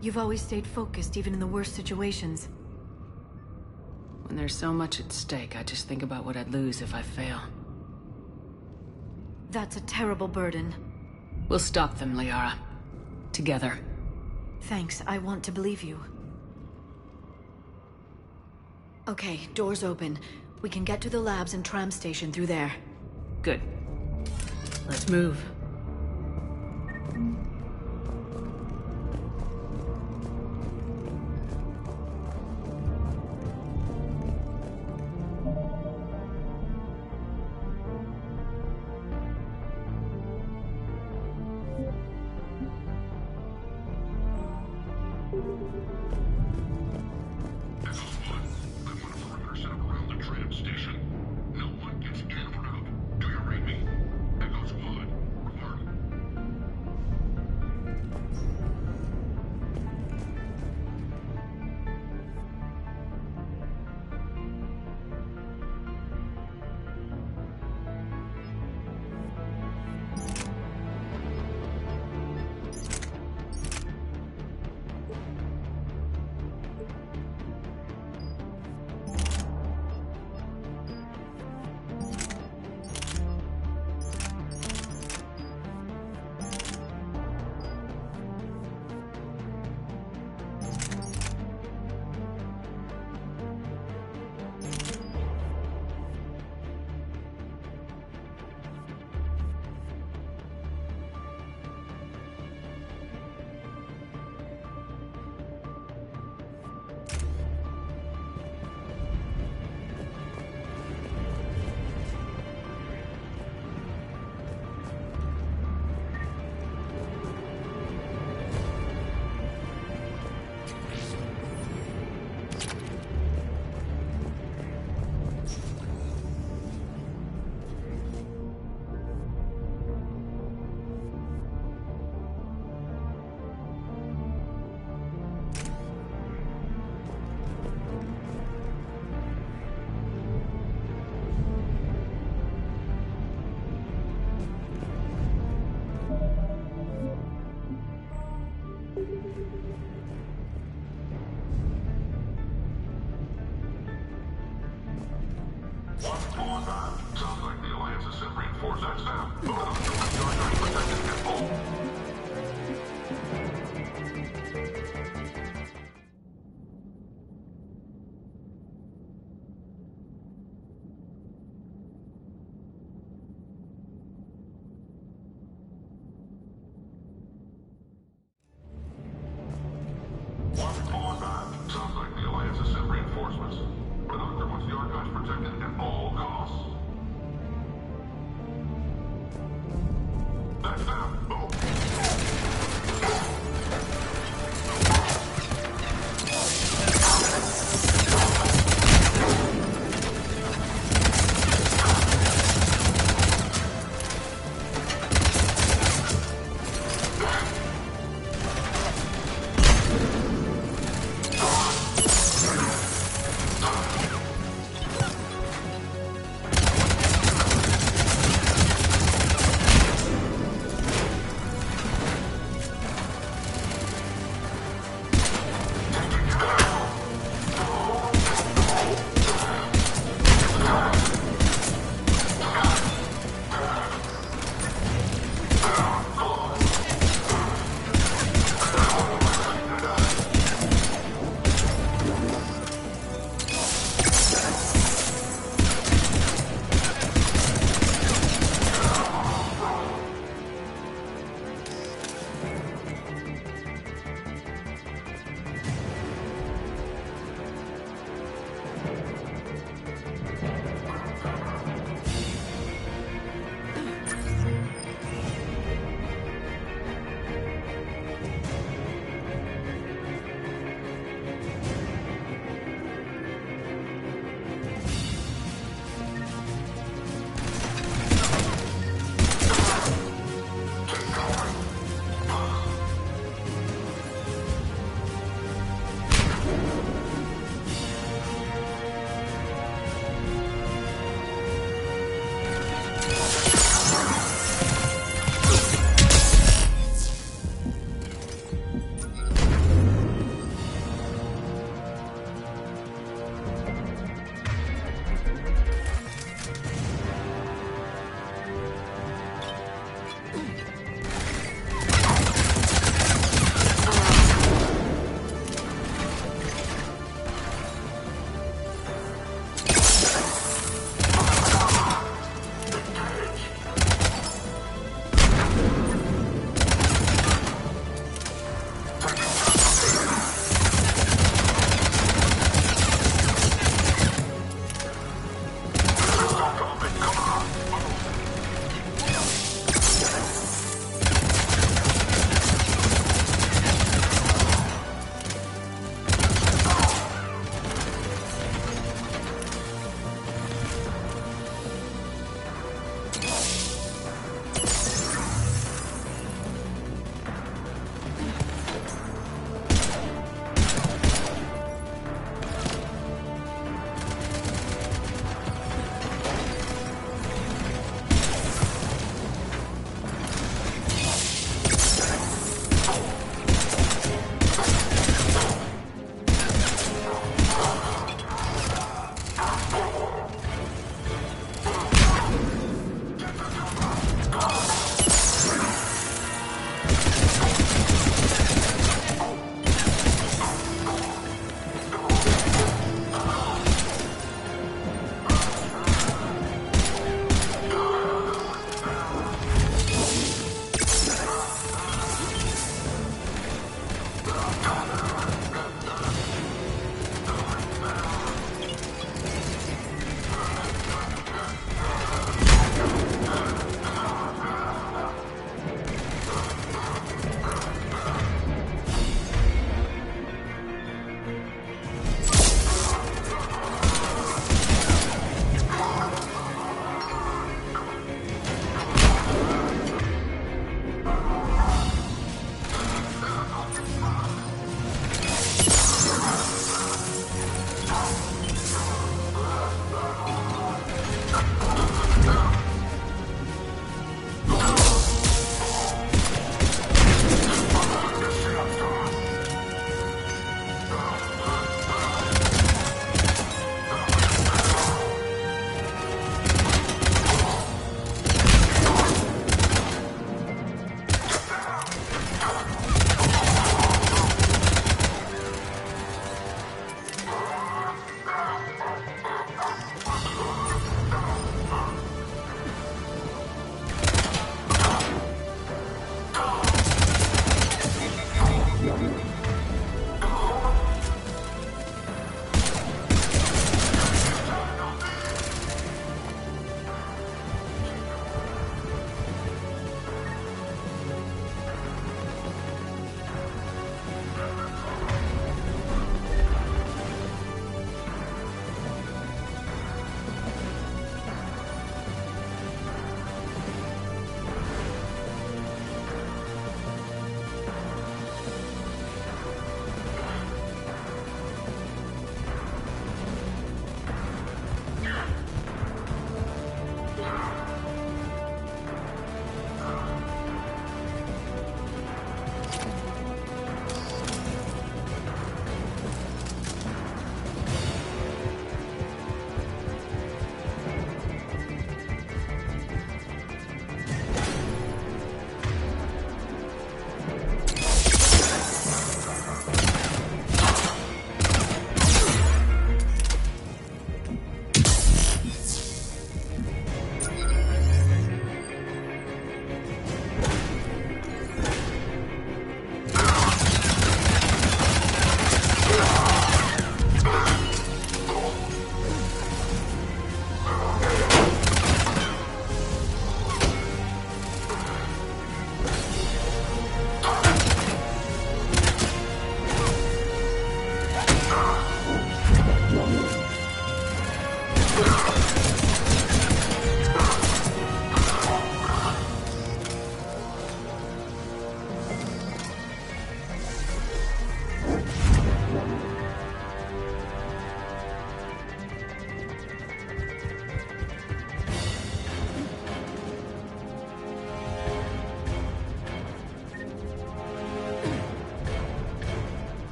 You've always stayed focused, even in the worst situations. When there's so much at stake, I just think about what I'd lose if I fail. That's a terrible burden. We'll stop them, Liara. Together. Thanks, I want to believe you. Okay, doors open. We can get to the labs and tram station through there. Good. Let's move.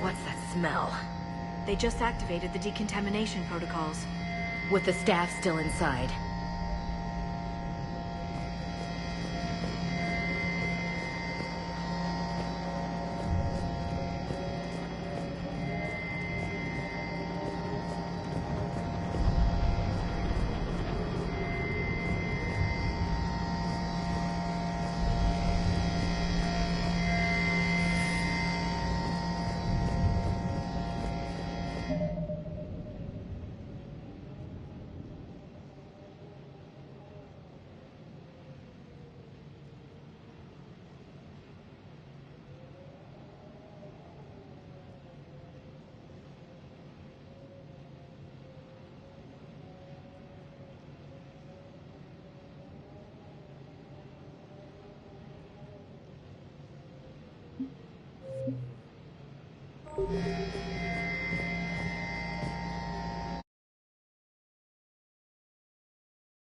What's that smell? They just activated the decontamination protocols. With the staff still inside.